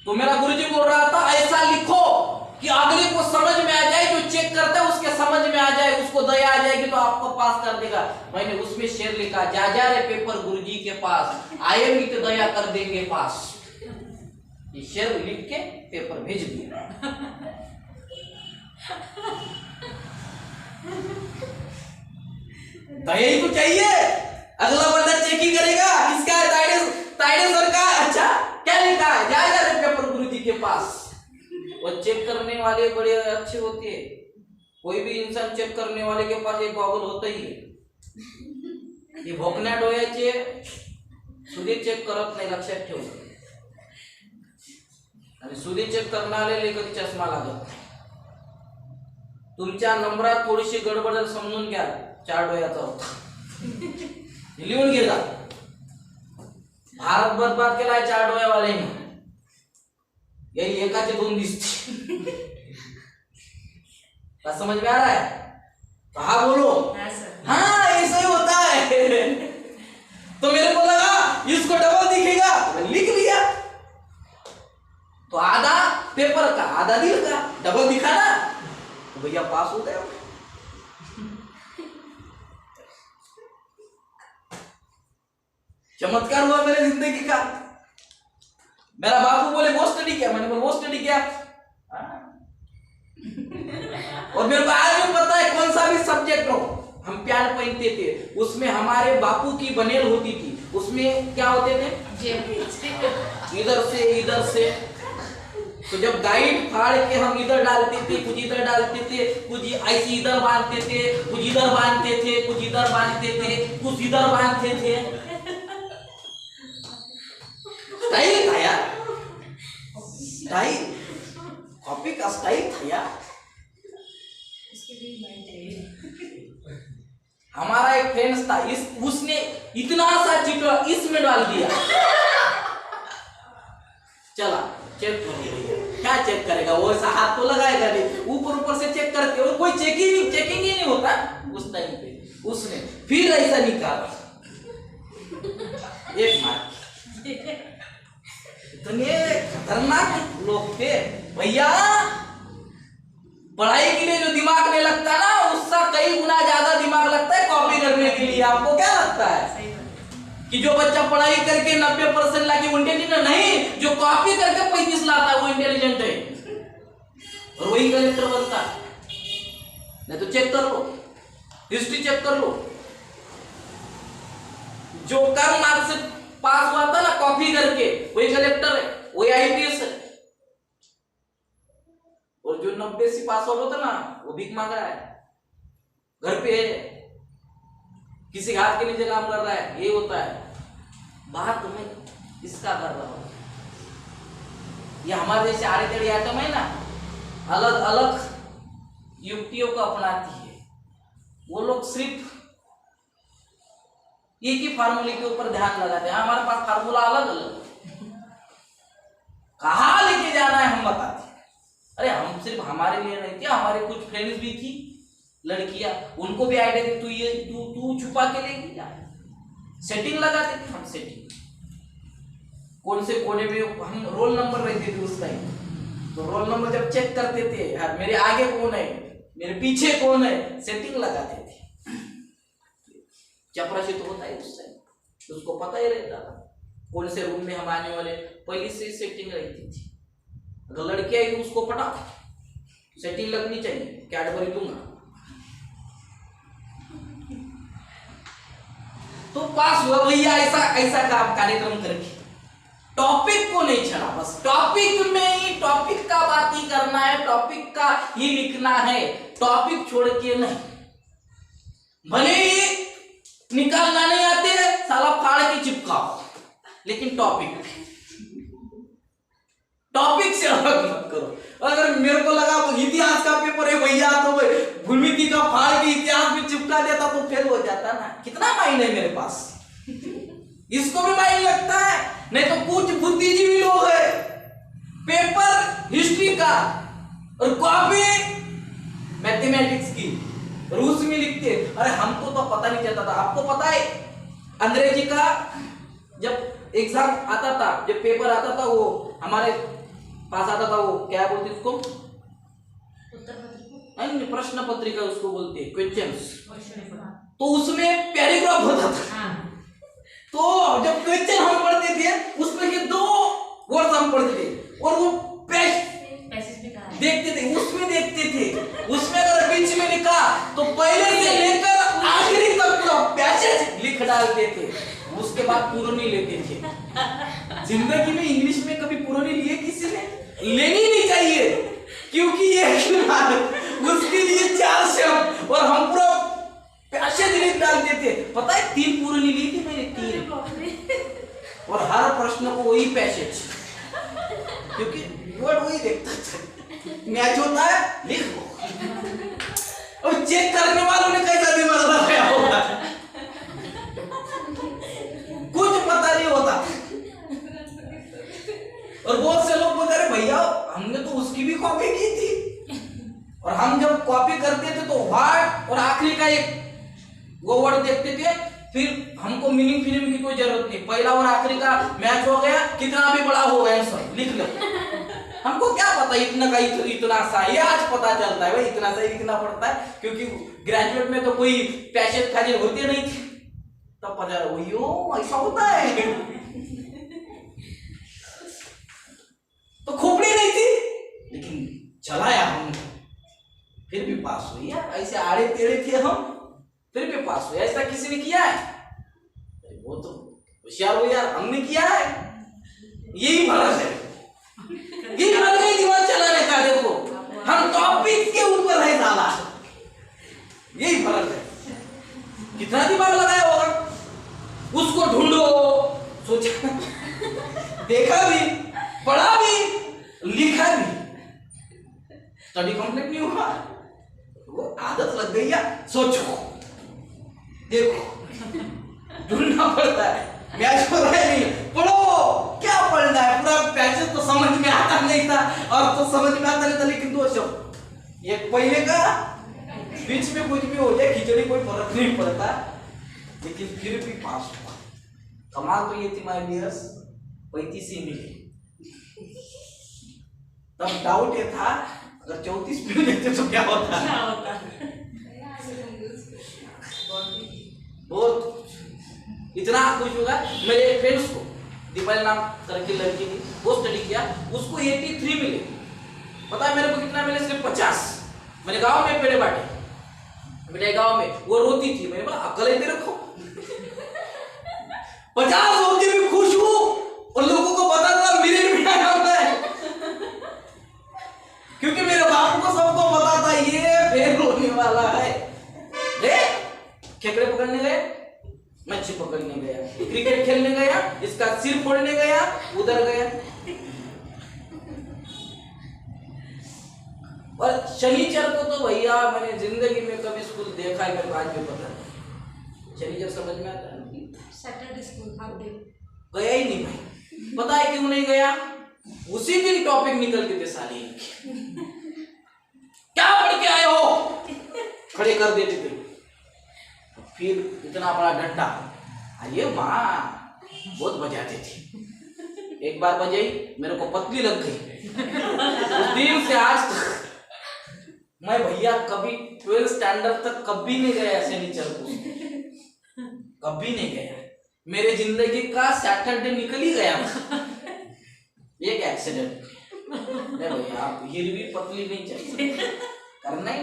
तो मेरा गुरुजी बोल रहा था ऐसा लिखो कि अगले को समझ में आ जाए, जो चेक करता है उसके समझ में आ जाए, उसको दया आ जाएगी तो आपको पास कर देगा। मैंने उसमें शेर लिखा, जा रे पेपर गुरुजी के पास, आएंगे तो दया कर देंगे पास। ये शेर लिख के पेपर भेज दिया। दया ही तो चाहिए, अगला बंदा चेक ही करेगा किसका है, ताइडे सर का। अच्छा क्या लिखा है, जा रे पेपर गुरुजी के पास। और चेक करने वाले बड़े अच्छे होते हैं, कोई भी इंसान चेक करने वाले के पास एक गॉगल होता ही आहे. हे भोकण्या डोळ्याचे सुधी चेक करत नाही, लक्षात ठेव. आणि सुधी चेक करणारे कधी चष्मा लागत नाही. तुमच्या नंबरात थोडीशी गडबड समजून घ्या, 4 डोळ्याचा होता. लिहून घे जा. भारत बर्बाद केलाय 4 डोळ्यावाल्याने. यही एकाचे 2 दिसते. समझ में आ रहा है? तो हाँ बोलो. हाँ ऐसा ही होता है. तो मेरे को लगा इसको डबल दिखेगा, मैंने लिख लिया. तो आधा पेपर का आधा दिल का डबल दिखा ना, तो भैया पास हो गए. चमत्कार हुआ मेरे जिंदगी का. मेरा बापू बोले वो स्टडी क्या, मैंने बोला वो स्टडी क्या. और मेरे को आज भी पता है कौन सा भी सब्जेक्ट हो, हम प्यार पहनते थे, उसमें हमारे बापू की बनेल होती थी. उसमें क्या होते थे, इधर से. तो जब गाइड फाड़ के हम इधर डालते थे, कुछ इधर डालते थे, कुछ ऐसे इधर बांधते थे, कुछ इधर बांधते थे, कुछ इधर बांधते थे, कुछ इधर बांधते थे. स्टाइल था यार, स्टाइल, कॉपी का स्टाइल था यार. हमारा एक फ्रेंड था, उसने इतना सा चिट्ठा इसमें डाल दिया. चला चेक कर लिया. क्या चेक करेगा वो, ऐसा हाथ तो लगाएगा नहीं, ऊपर से चेक करके. और कोई चेकिंग ही नहीं होता उस टाइम पे. उसने फिर ऐसा निकाला, 1 मार्क. इतने खतरनाक लोग थे भैया. पढ़ाई के लिए जो दिमाग में लगता है ना, उसका कई गुना ज्यादा दिमाग लगता है कॉपी करने के लिए. आपको क्या लगता है कि जो बच्चा पढ़ाई करके 90% लाके इंटेलिजेंट नहीं, जो कॉपी करके 35 लाता है वो इंटेलिजेंट है और वही कलेक्टर बनता है. नहीं तो चेक कर लो, हिस्ट्री चेक कर लो. जो कम मार्क्स से पास हुआ था ना कॉपी करके, वही कलेक्टर है, वही आईपीएस है. और जो 90 से पास आउट होता ना, वो भीख मांग रहा है, घर पे है, किसी हाथ के नीचे काम कर रहा है. ये होता है. बात मैं इसका कर रहा हूं. ये हमारे जैसे आड़े टेढ़े आइटम है ना, अलग अलग युक्तियों को अपनाती है. वो लोग सिर्फ एक ही फार्मूले के ऊपर ध्यान लगाते हैं. हमारे पास फार्मूला अलग अलग, कहाँ लेके जाना है हम बताते. अरे हम सिर्फ हमारे लिए नहीं थे, हमारे कुछ फ्रेंड्स भी थी लड़कियां, उनको भी आइडिया दी, तू छुपा के लेगी जा. सेटिंग लगाते थे हम. सेटिंग कौन से कोने में हम रोल नंबर रहते थे उस टाइम. तो रोल नंबर जब चेक करते थे, यार मेरे आगे कौन है, मेरे पीछे कौन है, सेटिंग लगाते थे. चपरासी तो होता है उस टाइम, उसको पता ही रहता था कौन से रूम में हम आने वाले. पहले से सेटिंग रहती थी. अगर लड़की आई तो उसको पटा, सेटिंग लगनी चाहिए, कैडबरी दूंगा. तो पास हुआ भैया ऐसा काम कार्यक्रम करके. टॉपिक को नहीं छड़ा, बस टॉपिक में ही टॉपिक का बात ही करना है, टॉपिक का ही लिखना है, टॉपिक छोड़ के नहीं. भले ही निकालना नहीं आते, साला फाड़ के चिपकाओ, लेकिन टॉपिक से अलग मत करो. अगर मेरे को लगा तो इतिहास का पेपर है भैया, तो भूमिति का फाड़ के इतिहास में चिपका देता तो फेल हो जाता ना. कितना माइंड है मेरे पास, इसको भी माइंड लगता है. नहीं तो कुछ बुद्धिजीवी लोग है, पेपर हिस्ट्री का और कॉपी मैथमेटिक्स की, रूस में लिखते. अरे हमको तो पता नहीं चलता था. आपको पता है अंग्रेजी का जब एग्जाम आता था, जब पेपर आता था, वो हमारे पास आता था, वो क्या बोलते उसको, नहीं प्रश्न पत्रिका उसको बोलते हैं, क्वेश्चंस. तो उसमें पैराग्राफ होता था. तो जब क्वेश्चन हम पढ़ते थे, उसमें के 2 वर्ड हम पढ़ते थे और वो देखते थे, उसमें देखते थे. उसमें अगर बीच में लिखा तो पहले से लेकर आखिरी तक का पैसेज लिख डालते थे. उसके बाद पूरा नहीं लेते थे. जिंदगी में इंग्लिश में कभी पूरा नहीं लिए किसी ने, लेनी नहीं चाहिए, क्योंकि ये उसके लिए 4 शब्द और हम पूरा पैसे दिल डालते थे। पता है 3 पूरी ली थी मैंने 3 और हर प्रश्न को वही पैसे क्योंकि वर्ड वही देखता था। मैच होता है लिख लो और चेक करने वालों ने कैसा दिमाग लगाया होगा कुछ पता नहीं होता। और बहुत से लोग बोलते रहे भैया हमने तो उसकी भी कॉपी की थी और हम जब कॉपी करते थे तो व्हाट और आखिरी का एक वो वर्ड देखते थे फिर हमको मीनिंग फिल्म की कोई जरूरत नहीं। पहला और आखिरी का मैच हो गया कितना भी बड़ा हो गया आंसर लिख लो। हमको क्या पता इतना का इतना सा ये आज पता चलता है भाई इतना सा लिखना पड़ता है क्योंकि ग्रेजुएट में तो कोई पैसे खाली होते नहीं थे तब पता वो ऐसा होता है। तो खोपड़ी नहीं थी लेकिन चलाया हमने फिर भी पास हुई यार। ऐसे आड़े टेढ़े थे हम फिर भी पास हुए। ऐसा किसी ने किया है? वो तो होशियार हो यार हमने किया है। यही फर्क है यही फर्क है दिमाग चलाने का। देखो हम टॉपिक के ऊपर है साला यही फर्क है। कितना दिमाग लगाया होगा उसको ढूंढो सोचा देखा भी पढ़ा भी लिखा भी स्टडी कंप्लीट नहीं हुआ वो आदत लग गई यार। सोचो देखो ढूंढना पड़ता है मैच हो रहा है नहीं पढ़ो क्या पढ़ना है पूरा पैसेज तो समझ में आता नहीं था और तो समझ में आता नहीं था लेकिन 2 शब्द एक पहले का बीच में कुछ भी हो जाए खिचड़ी कोई फर्क नहीं पड़ता लेकिन फिर भी पास हुआ। कमाल तो ये थी माय डियर्स 35 ही मिले। तब डाउट ये था अगर 34 मिल लेते तो क्या होता। बहुत इतना खुश होगा। मेरे फ्रेंड्स को दीपाली नाम करके लड़की थी वो स्टडी किया उसको 83 मिले। पता है मेरे को कितना मिले? सिर्फ 50। मैंने गांव में पेड़े बांटे मेरे गांव में वो रोती थी मैंने बोला अकल है तेरे को 50 होके भी खुश हूं और लोगों को पता था मेरे भी आया होता है क्योंकि मेरे बाप को सबको पता था ये फेल होने वाला है। खेकड़े पकड़ने गए मच्छी पकड़ने गया क्रिकेट खेलने गया इसका सिर फोड़ने गया उधर गया। और शनिचर को तो भैया मैंने जिंदगी में कभी स्कूल देखा है मेरे को आज भी पता नहीं। शनिचर समझ में आता है सैटरडे स्कूल हाफ डे गया ही नहीं भाई। पता है क्यों नहीं गया? उसी दिन टॉपिक निकलते थे साले क्या पढ़ के आए हो खड़े कर देते थे। फिर इतना बड़ा डंडा अरे माँ बहुत बजाते थे। एक बार बजाई मेरे को पतली लग गई उस दिन से आज तक मैं भैया कभी 12th स्टैंडर्ड तक कभी नहीं गया शनिचर को कभी नहीं गया। मेरे जिंदगी का सैटरडे निकल ही गया एक एक्सीडेंट नहीं भैया आप हिरवी पतली नहीं चाहिए करना ही।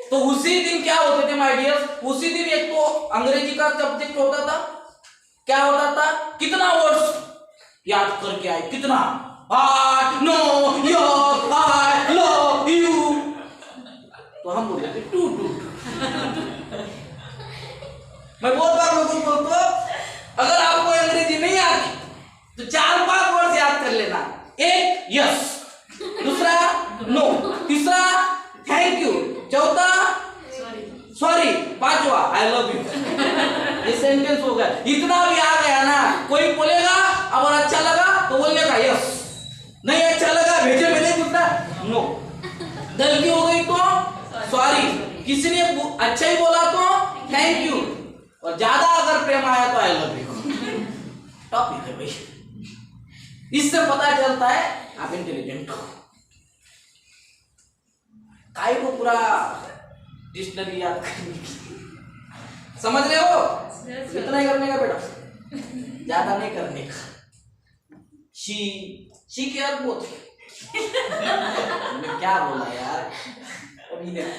तो उसी दिन क्या होते थे माय डियर्स उसी दिन एक तो अंग्रेजी का सब्जेक्ट होता था। क्या होता था कितना वर्ड्स याद करके आए कितना I know your I love you तो हम बोलते थे टू टू मैं बहुत बार लोगों को बोलता अगर आपको अंग्रेजी नहीं आती तो 4-5 वर्ड याद कर लेना। एक यस दूसरा नो तीसरा थैंक यू चौथा सॉरी पांचवा आई लव यू। ये सेंटेंस हो गया। इतना भी आ गया ना कोई बोलेगा अब अच्छा लगा तो बोलेगा यस नहीं अच्छा लगा भेजे मिले दूसरा नो गलती हो गई तो सॉरी किसी ने अच्छा ही बोला तो थैंक यू और ज्यादा अगर प्रेम आया तो आई लव यू। टॉपिक है भाई इससे पता चलता है आप इंटेलिजेंट हो। काय को पूरा डिक्शनरी याद करने की समझ रहे हो इतना ही करने का बेटा ज्यादा नहीं करने का। शी की याद बहुत मैं क्या बोला यार अभी मैं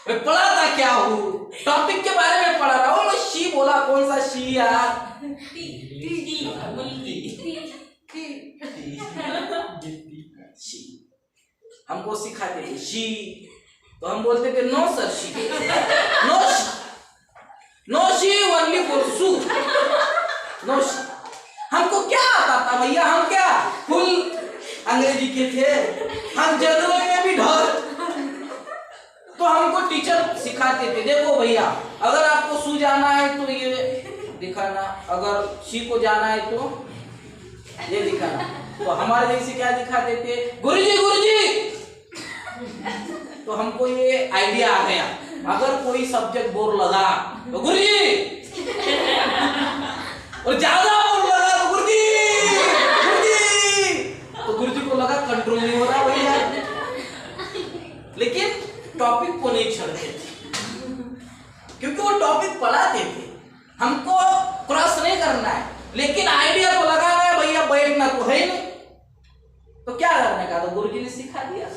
पढ़ा था क्या हूँ टॉपिक के बारे में पढ़ा रहा हूँ मैं शी बोला कौन सा शी यार हमको सिखाते थे शी, तो हम बोलते थे no sir she, no she only for sue, no she. हमको क्या आता था भैया, हम क्या फुल अंग्रेजी के थे, हम जनरल में भी ढर। तो हमको टीचर सिखाते थे देखो भैया अगर आपको सू जाना है तो ये दिखाना, अगर शी को जाना है तो ये दिखाना। तो हमारे जैसे क्या दिखाते थे, गुरुजी गुरुजी। तो हमको ये आइडिया आ गया अगर कोई सब्जेक्ट बोर लगा तो गुरुजी, और ज्यादा बोर लगा तो गुरुजी गुरुजी। तो गुरुजी को लगा कंट्रोल नहीं हो रहा भैया, लेकिन टॉपिक को नहीं छोड़ते थे क्योंकि वो टॉपिक पढ़ाते थे, हमको क्रॉस नहीं करना है लेकिन आइडिया तो लगाना है भैया, बैठना तो है नहीं। तो क्या करने का, तो गुरुजी ने सिखा दिया।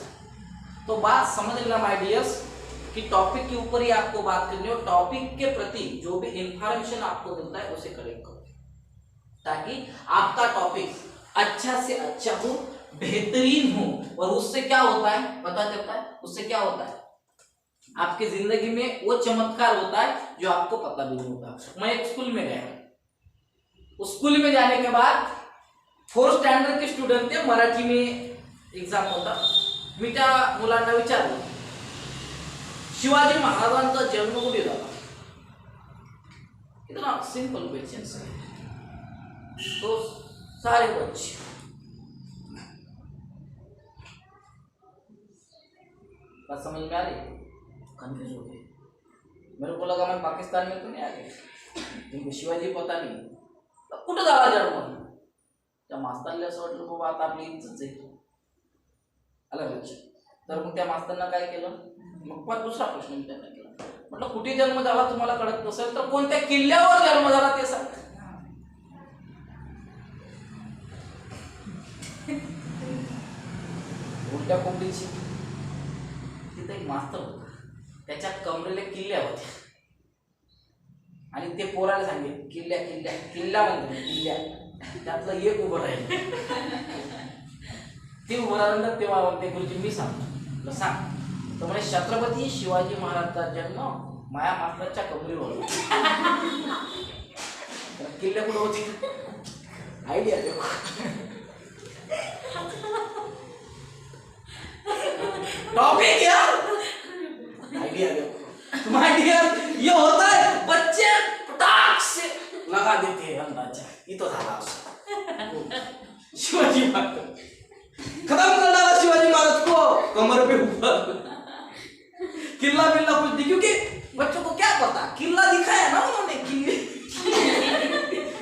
तो बात समझ लेना माय डियर्स कि टॉपिक के ऊपर ही आपको बात करनी हो, टॉपिक के प्रति जो भी इंफॉर्मेशन आपको मिलता है उसे कलेक्ट करो ताकि आपका टॉपिक अच्छा से अच्छा हो, बेहतरीन हो। और उससे क्या होता है पता चलता है, उससे क्या होता है आपकी जिंदगी में वो चमत्कार होता है जो आपको पता भी नहीं होता। मैं एक स्कूल में गया, उस स्कूल में जाने के बाद 4th स्टँडर्ड के स्टुडंट थे, मराठी में एग्जाम होता। मी त्या मुलांना विचारलं शिवाजी महाराजांचा जन्म कुठे झाला, कितना सिंपल क्वेश्चन है। तो सारे बच्चे बात समझ में आ रही, कंफ्यूज हो गए। मेरे को लगा मैं पाकिस्तान में तो नहीं आ गया, तुमको शिवाजी पता नाही, कुठं झाला जन्म। त्या मास्तरला असं वाटलं बाबा आता आपली इज्जत आहे, आलं लक्षात। तर मग त्या मास्तरनं काय केलं, मग पण दुसरा प्रश्न त्यांना केला, म्हटलं कुठे जन्म झाला तुम्हाला कळत नसेल तर कोणत्या किल्ल्यावर जन्म झाला ते सांग। उलट्या कोंबडीची तिथे एक मास्तर होता, त्याच्या कमरेला किल्ल्या होत्या आणि ते पोराला सांगे किल्ल्या किल्ल्या किल्ला म्हणतो किल्ल्या, त्यातलं एक उभं राहील। ते उभं राहिल्यानंतर तेव्हा म्हणते गुरुजी मी सांगतो, सांग। तो म्हणे छत्रपती शिवाजी महाराजचा जन्म माया मास्तरच्या कमरेवर। किल्ले कुठे होती आइडिया देखो, टॉपिक यार आइडिया देखो तुम्हारे डियर। ये होता है बच्चे पटाख से लगा देते हैं अंदाजा, ये तो था शिवाजी महाराज खत्म कर डाला शिवाजी महाराज को कमर पे ऊपर, किला बिल्ला कुछ नहीं, क्योंकि बच्चों को क्या पता, किला दिखाया ना उन्होंने किले,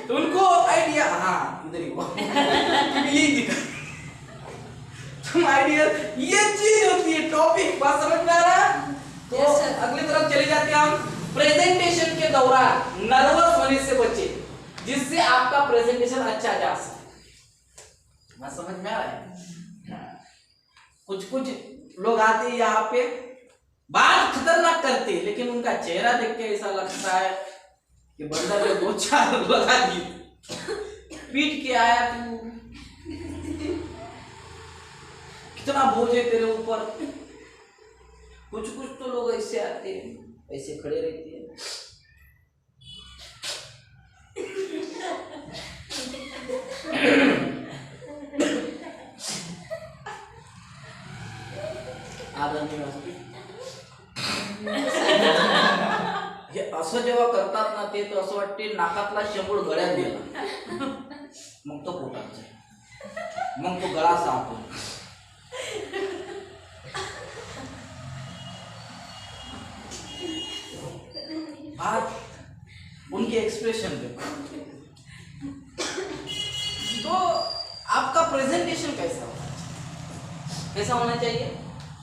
तो उनको आइडिया हाँ इधर ही हुआ यही दिखा। तुम आइडिया ये चीज होती है टॉपिक, बात समझ में आ रहा है। तो अगली तरफ चले जाते हैं हम, प्रेजेंटेशन के दौरान नर्वस होने से बचे जिससे आपका प्रेजेंटेशन अच्छा जा सके। बात समझ में आ रहा है। कुछ कुछ लोग आते हैं यहाँ पे बात खतरनाक करते हैं लेकिन उनका चेहरा देख के ऐसा लगता है कि बंदा ने 2-4 लगा दी, पीट के आया तू, कितना बोझ है तेरे ऊपर। कुछ कुछ तो लोग ऐसे आते हैं, ऐसे खड़े रहते हैं। हे असं जेव्हा करतात ना ते, तो असं वाटते नाकातला शेंबूड गळ्यात गेला, मग तो पोटात जाईल, मग तो गळा साफ होईल। बात उनके एक्सप्रेशन देखो। तो आपका प्रेजेंटेशन कैसा होना चाहिए, कैसा होना चाहिए,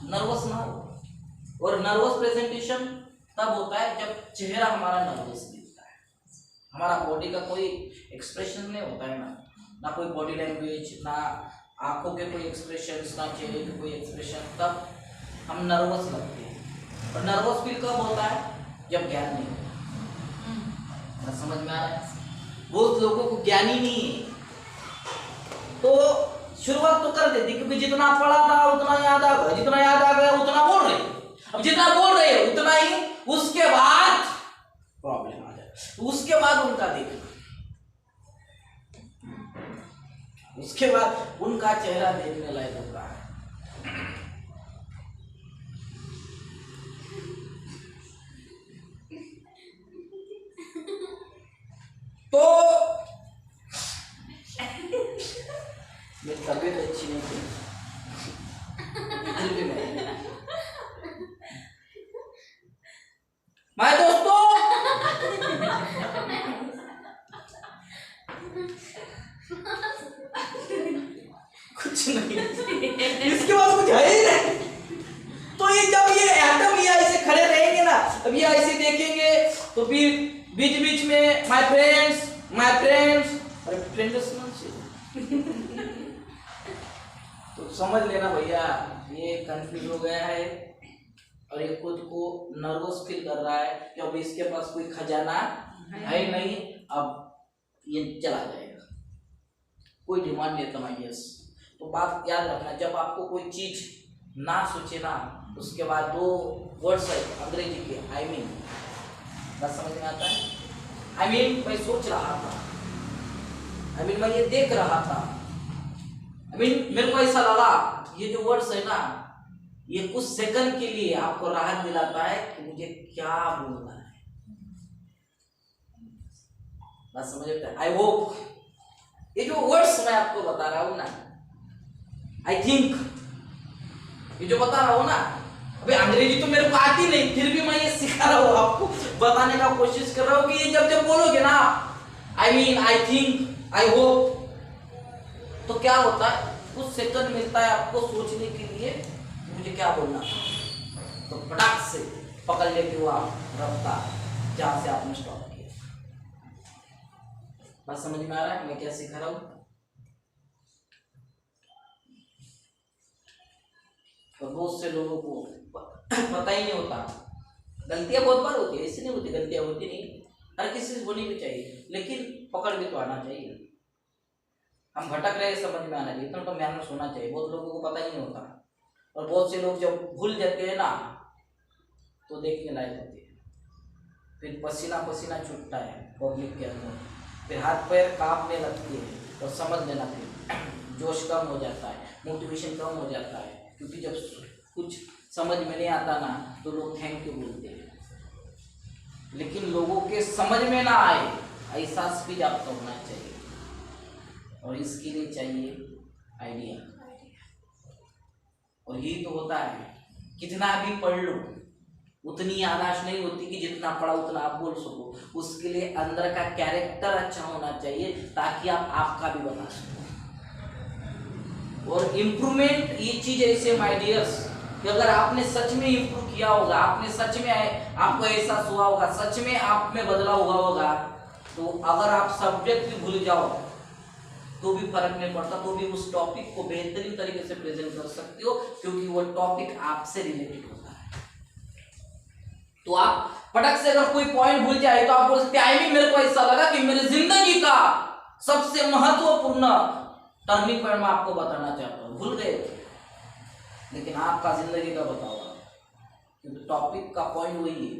नर्वस ना हो। और नर्वस प्रेजेंटेशन तब होता है जब चेहरा हमारा नर्वस दिखता है, हमारा बॉडी का कोई एक्सप्रेशन नहीं होता है ना कोई बॉडी लैंग्वेज, ना आंखों के कोई एक्सप्रेशन, ना चेहरे के कोई एक्सप्रेशन, तब हम नर्वस लगते हैं। और नर्वस फील कब होता है, जब ज्ञान नहीं होता। समझ में आ रहा है, बहुत लोगों को ज्ञान ही नहीं है तो शुरुआत तो कर देती, क्योंकि जितना पढ़ा था उतना याद आ गया, जितना उनका चेहरा देखने लायक होता है। तो मेरी तबीयत अच्छी नहीं थी, फिर भी मैं दोस्तों कुछ नहीं, इसके पास कुछ है ही नहीं। तो ये जब ये एटम ये ऐसे खड़े रहेंगे ना, अब ये ऐसे देखेंगे तो फिर बीच बीच में माय फ्रेंड्स अरे फ्रेंड्स तो समझ लेना भैया ये कंफ्यूज हो गया है और ये खुद को नर्वस फील कर रहा है कि अब इसके पास कोई खजाना है नहीं, अब ये चला जाएगा, कोई डिमांड नहीं था। यस, तो बात याद रखना, जब आपको कोई चीज ना सोचे ना, उसके बाद दो वर्ड्स है अंग्रेजी के आई मीन, बात समझ में आता है? आई मीन मैं सोच रहा था, आई मीन मैं ये देख रहा था, आई मीन मेरे को ऐसा लगा, ये जो वर्ड्स है ना ये कुछ सेकंड के लिए आपको राहत दिलाता है कि मुझे क्या बोलना है। बात समझ में आता है? आई होप ये जो वर्ड्स मैं आपको बता रहा हूं ना, आई थिंक ये जो बता रहा हूं ना, अभी अंग्रेजी तो मेरे को आती नहीं, फिर भी मैं ये सिखा रहा हूं, आपको बताने का कोशिश कर रहा हूं कि ये जब जब बोलोगे ना I mean, I think, I hope, तो क्या होता है कुछ सेकंड मिलता है आपको सोचने के लिए मुझे क्या बोलना, तो फटाक से पकड़ लेते हो आप रफ्ता जहां से आपने स्टॉप किया। बात समझ में आ रहा है मैं क्या सिखा रहा हूं? तो बहुत से लोगों को पता ही नहीं होता, गलतियां बहुत बार होती है, ऐसे नहीं होती गलतियां होती नहीं, हर किसी से होनी भी चाहिए, लेकिन पकड़ भी तो आना चाहिए। हम भटक रहे समझ में आना चाहिए, इतना तो मैनर्स होना चाहिए, बहुत लोगों को पता ही नहीं होता, और बहुत से लोग जब भूल जाते हैं ना तो देखने लायक होते हैं, फिर पसीना पसीना छूटता है पब्लिक के अंदर, फिर हाथ पैर कांपने लगती है, और समझ लेना फिर जोश कम हो जाता है, मोटिवेशन कम हो जाता है, क्योंकि जब कुछ समझ में नहीं आता ना तो लोग थैंक यू बोलते हैं, लेकिन लोगों के समझ में ना आए ऐसा स्पीच आपका होना चाहिए, और इसके लिए चाहिए आइडिया, और यही तो होता है, कितना भी पढ़ लो उतनी यादाश्त नहीं होती कि जितना पढ़ा उतना आप बोल सको, उसके लिए अंदर का कैरेक्टर अच्छा होना चाहिए ताकि आप आपका भी बता सको। और इम्प्रूवमेंट ये चीज ऐसे माय डियर्स कि अगर आपने सच में इम्प्रूव किया होगा, आपने सच में आपको एहसास हुआ होगा, सच में आप में बदलाव हुआ होगा, तो अगर आप सब्जेक्ट भी भूल जाओ तो भी फर्क नहीं पड़ता, तो भी उस टॉपिक को बेहतरीन तरीके से प्रेजेंट कर सकते हो, क्योंकि वो टॉपिक आपसे रिलेटेड होता है। तो आप फटक से अगर कोई पॉइंट भूल जाए तो आप बोल सकते हैं मेरे को ऐसा लगा कि मेरी जिंदगी का सबसे महत्वपूर्ण टर्निंग पॉइंट मैं आपको बताना चाहता हूँ, भूल गए, लेकिन आपका जिंदगी का बताओ, क्योंकि टॉपिक का पॉइंट वही है।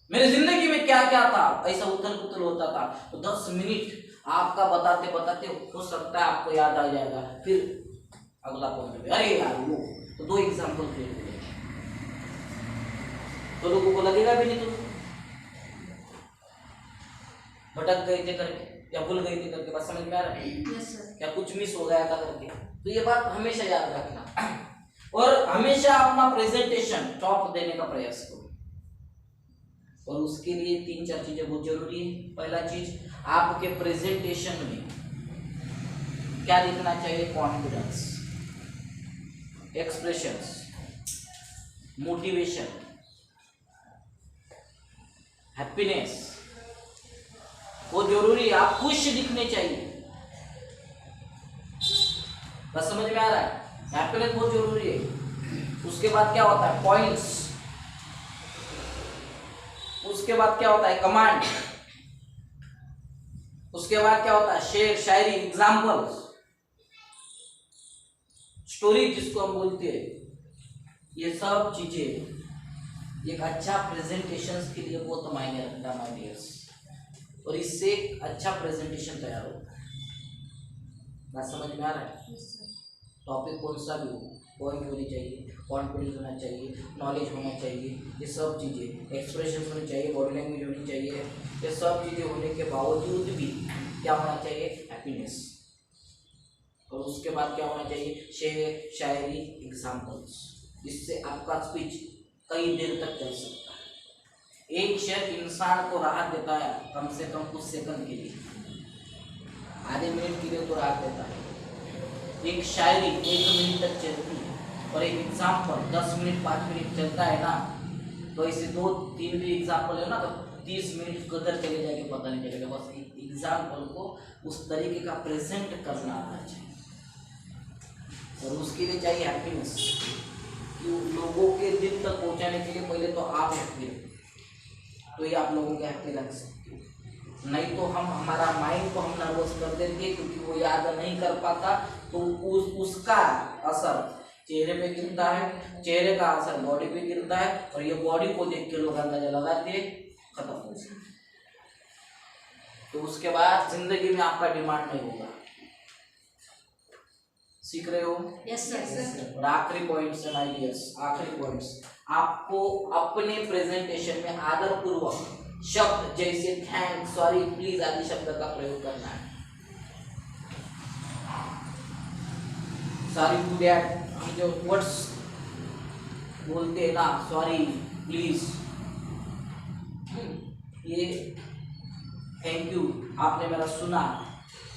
मेरी जिंदगी में क्या क्या था, ऐसा उथल पुथल होता था, तो 10 मिनट आपका बताते बताते हो सकता है आपको याद आ जाएगा, फिर अगला पॉइंट, अरे यार वो तो 2 एग्जाम्पल क्रिएट करें तो लोगों को लगेगा भी नहीं, तो भटक गए थे करके या भूल गए थे करके, बात समझ में आ रहा है? क्या कुछ मिस हो गया था करके, तो ये बात हमेशा याद रखना, और हमेशा अपना प्रेजेंटेशन टॉप देने का प्रयास करो, और उसके लिए 3-4 चीजें बहुत जरूरी है। पहला चीज, आपके प्रेजेंटेशन में क्या दिखना चाहिए? कॉन्फिडेंस, एक्सप्रेशंस, मोटिवेशन, हैप्पीनेस, वो जरूरी है, आप खुश दिखने चाहिए। बस समझ में आ रहा है? हैप्पीनेस बहुत जरूरी है। उसके बाद क्या होता है? पॉइंट्स, उसके बाद क्या होता है? कमांड, उसके बाद क्या होता है? शेर, शायरी, एग्जाम्पल्स, स्टोरी जिसको हम बोलते हैं, ये सब चीजें एक अच्छा प्रेजेंटेशन के लिए बहुत मायने रखता है माय डियर्स, और इससे एक अच्छा प्रेजेंटेशन तैयार होता है। बात समझ में आ रहा है? Yes, sir. टॉपिक कौन सा भी हो, पॉइंट होनी चाहिए, कॉन्फिडेंस होना चाहिए, नॉलेज होना चाहिए, ये सब चीज़ें, एक्सप्रेशन होनी चाहिए, बॉडी लैंग्वेज होनी चाहिए, ये सब चीज़ें होने के बावजूद भी क्या होना चाहिए? हैप्पीनेस। और उसके बाद क्या होना चाहिए? शेर, शायरी, एग्जाम्पल्स। इससे आपका स्पीच कई देर तक चल सकता है। एक शेर इंसान को राहत देता है कम से कम कुछ सेकंड के लिए, आधे मिनट के लिए तो राहत देता है। एक शायरी 1 मिनट तक चलती है और एक एग्जाम्पल 10 मिनट 5 मिनट चलता है ना, तो ऐसे 2-3 भी एग्जाम्पल है ना, तो 30 मिनट कदर चले जाएंगे पता नहीं चलेगा। बस एग्जाम्पल को उस तरीके का प्रेजेंट करना आना चाहिए, और उसके लिए चाहिए हैप्पीनेस। कि लोगों के दिल तक पहुंचाने के लिए पहले तो आप हैप्पी हो, तो ये आप लोगों के हैप्पी लग सकते हो। नहीं तो हम हमारा माइंड को हम नर्वस कर देते हैं, क्योंकि वो याद नहीं कर पाता, तो उसका असर चेहरे पे गिरता है, चेहरे का असर बॉडी पे गिरता है, और ये बॉडी को देख के लोग अंदाजा लगाते हैं खत्म हो जाए। तो उसके बाद जिंदगी में आपका डिमांड नहीं होगा। सीख रहे हो? Yes, sir. और आखिरी पॉइंट्स है माय डियर्स, आखिरी पॉइंट्स, आपको अपने प्रेजेंटेशन में आदरपूर्वक शब्द जैसे थैंक, सॉरी, प्लीज आदि शब्द का प्रयोग करना है। सॉरी टू दैट, हम जो वर्ड्स बोलते हैं ना, सॉरी, प्लीज, ये थैंक यू, आपने मेरा सुना,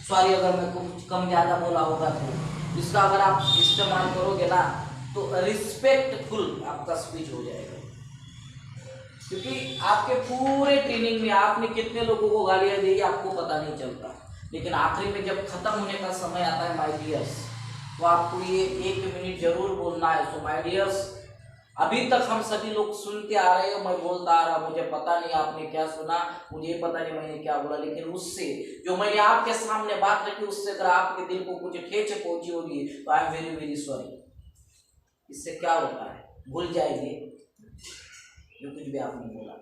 सॉरी अगर मैं कुछ कम ज़्यादा बोला होगा तो इसका अगर आप इस्तेमाल करोगे ना, तो रिस्पेक्टफुल आपका स्पीच हो जाएगा। क्योंकि आपके पूरे ट्रेनिंग में आपने कितने लोगों को गालियाँ दी आपको पता नहीं चलता, लेकिन आखिरी में जब खत्म होने का समय आता है माय डियर्स, तो आपको ये 1 मिनट जरूर बोलना है। सो माय डियर्स, अभी तक हम सभी लोग सुनते आ रहे हो, मैं बोलता आ रहा, मुझे पता नहीं आपने क्या सुना, मुझे पता नहीं मैंने क्या बोला, लेकिन उससे जो मैंने आपके सामने बात रखी उससे अगर आपके दिल को कुछ ठेस पहुंची होगी तो I am very very sorry. इससे क्या होता है? भूल जाएंगे जो कुछ भी आपने बोला,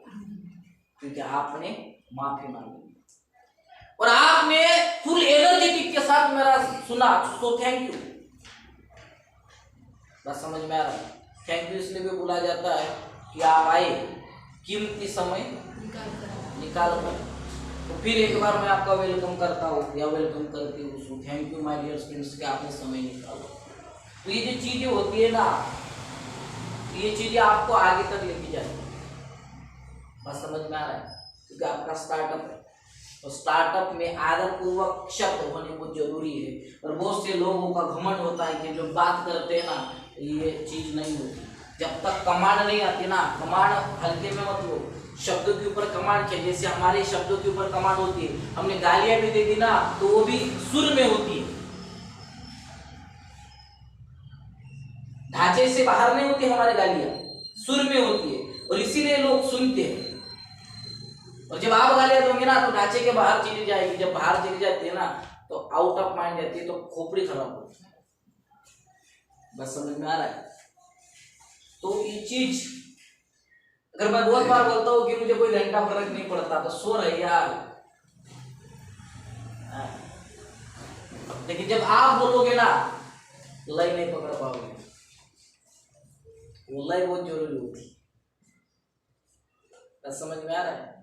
क्योंकि आपने माफी मांगी और आपने फुल एनर्जेटिक के साथ मेरा सुना, तो थैंक यू। बस समझ में आ रहा है? थैंक यू इसलिए भी बोला जाता है कि आप आए, कीमती समय निकाल कर। तो फिर एक बार मैं आपका वेलकम करता हूँ या वेलकम करती हूँ। Thank you my dear friends कि आपने समय निकाला। तो ये जो चीजें होती है ना, ये चीजें आपको आगे तक लेके जाती है। बस समझ में आ रहा है? क्योंकि आपका स्टार्टअप है, तो स्टार्टअप में आदरपूर्वक शब्द होने बहुत जरूरी है। और बहुत से लोगों का घमंड होता है कि जो बात करते हैं ना, ये चीज नहीं होती। जब तक कमांड नहीं आती ना, कमांड हल्के में मत लो, शब्दों के ऊपर कमांड किया। जैसे हमारे शब्दों के ऊपर कमांड होती है, हमने गालियां भी दे दी ना, तो वो भी सुर में होती है, ढांचे से बाहर नहीं होती। हमारे गालियां सुर में होती है, और इसीलिए लोग सुनते हैं। और जब आप गालियां दोगे ना, तो ढांचे के बाहर चली जाएगी। जब बाहर चली जाती है ना, तो आउट ऑफ माइंड जाती है, तो खोपड़ी खराब होती है। बस समझ में आ रहा है? तो ये चीज अगर मैं बहुत बार बोलता हूँ कि मुझे कोई घंटा फर्क नहीं पड़ता, तो सो रहे यार, लेकिन जब आप बोलोगे ना, लय नहीं पकड़ पाओगे। वो लय बहुत जरूरी होती। बस समझ में आ रहा है?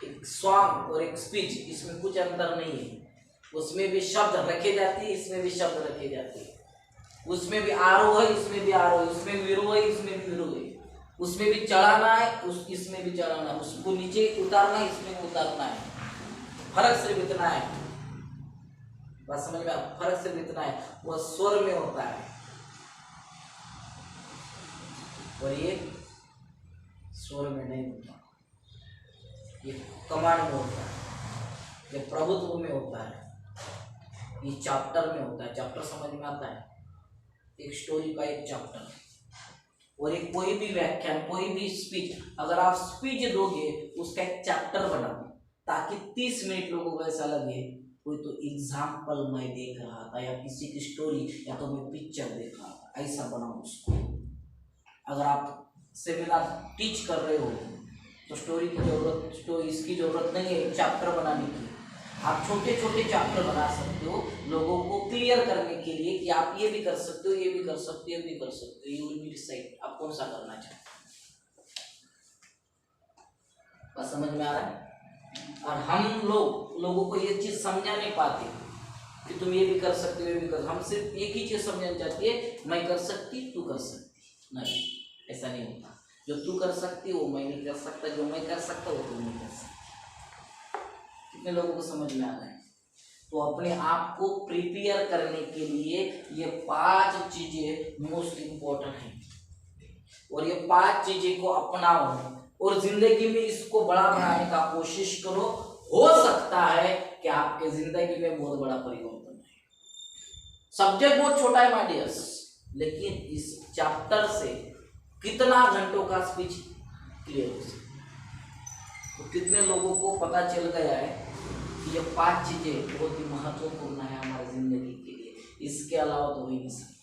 एक सॉन्ग और एक स्पीच, इसमें कुछ अंतर नहीं है। उसमें भी शब्द रखे जाते हैं, इसमें भी शब्द रखे जाते हैं। उसमें भी आरोह है, इसमें भी आरोह है। उसमें भी विरोह है, इसमें भी विरोह है। उसमें भी चढ़ाना है, इसमें भी चढ़ाना है। उसको नीचे उतारना है, इसमें भी उतारना है। फर्क सिर्फ इतना है। बस समझ में? फर्क सिर्फ इतना है, वो स्वर में होता है और ये स्वर में नहीं होता। ये कमांड में होता है, ये प्रभुत्व में होता है, ये चैप्टर में होता है। चैप्टर समझ में आता है? एक स्टोरी का एक चैप्टर। और एक कोई भी व्याख्यान, कोई भी स्पीच, अगर आप स्पीच दोगे उसका एक चैप्टर बनाओ, ताकि 30 मिनट लोगों को ऐसा लगे कोई तो एग्जाम्पल मैं देख रहा था, या किसी की स्टोरी, या तो मैं पिक्चर देख रहा था। ऐसा बनाओ उसको। अगर आप सेमिनार टीच कर रहे हो तो स्टोरी की जरूरत, इसकी जरूरत नहीं है चैप्टर बनाने की। आप छोटे छोटे चैप्टर बना सकते हो लोगों को क्लियर करने के लिए कि आप ये भी कर सकते हो, ये भी कर सकते हो, ये भी कर सकते हो। यू विल बी डिसाइड आप कौन सा करना चाहते हो। बस समझ में आ रहा है। और हम लोगों को ये चीज समझा नहीं पाते कि तुम ये भी कर सकते हो, ये भी कर। हम सिर्फ एक ही चीज समझना चाहती है, मैं कर सकती तू कर सकती। नहीं, ऐसा नहीं होता। जो तू कर सकती वो मैं नहीं कर सकता, जो मैं कर सकता वो तू नहीं कर सकता। कितने लोगों को समझ में आ रहा है। तो अपने आप को प्रिपेयर करने के लिए ये 5 चीजें मोस्ट इंपॉर्टेंट हैं और ये 5 चीजें को अपनाओ और जिंदगी में इसको बड़ा बनाने का कोशिश करो। हो सकता है कि आपके जिंदगी में बहुत बड़ा परिवर्तन है। सब्जेक्ट बहुत छोटा है माय डियर्स, लेकिन इस चैप्टर से कितना घंटों का स्पीच क्लियर हो सकता। तो कितने लोगों को पता चल गया है कि ये 5 चीजें बहुत ही महत्वपूर्ण है हमारी जिंदगी के लिए। इसके अलावा तो हो ही नहीं सकता।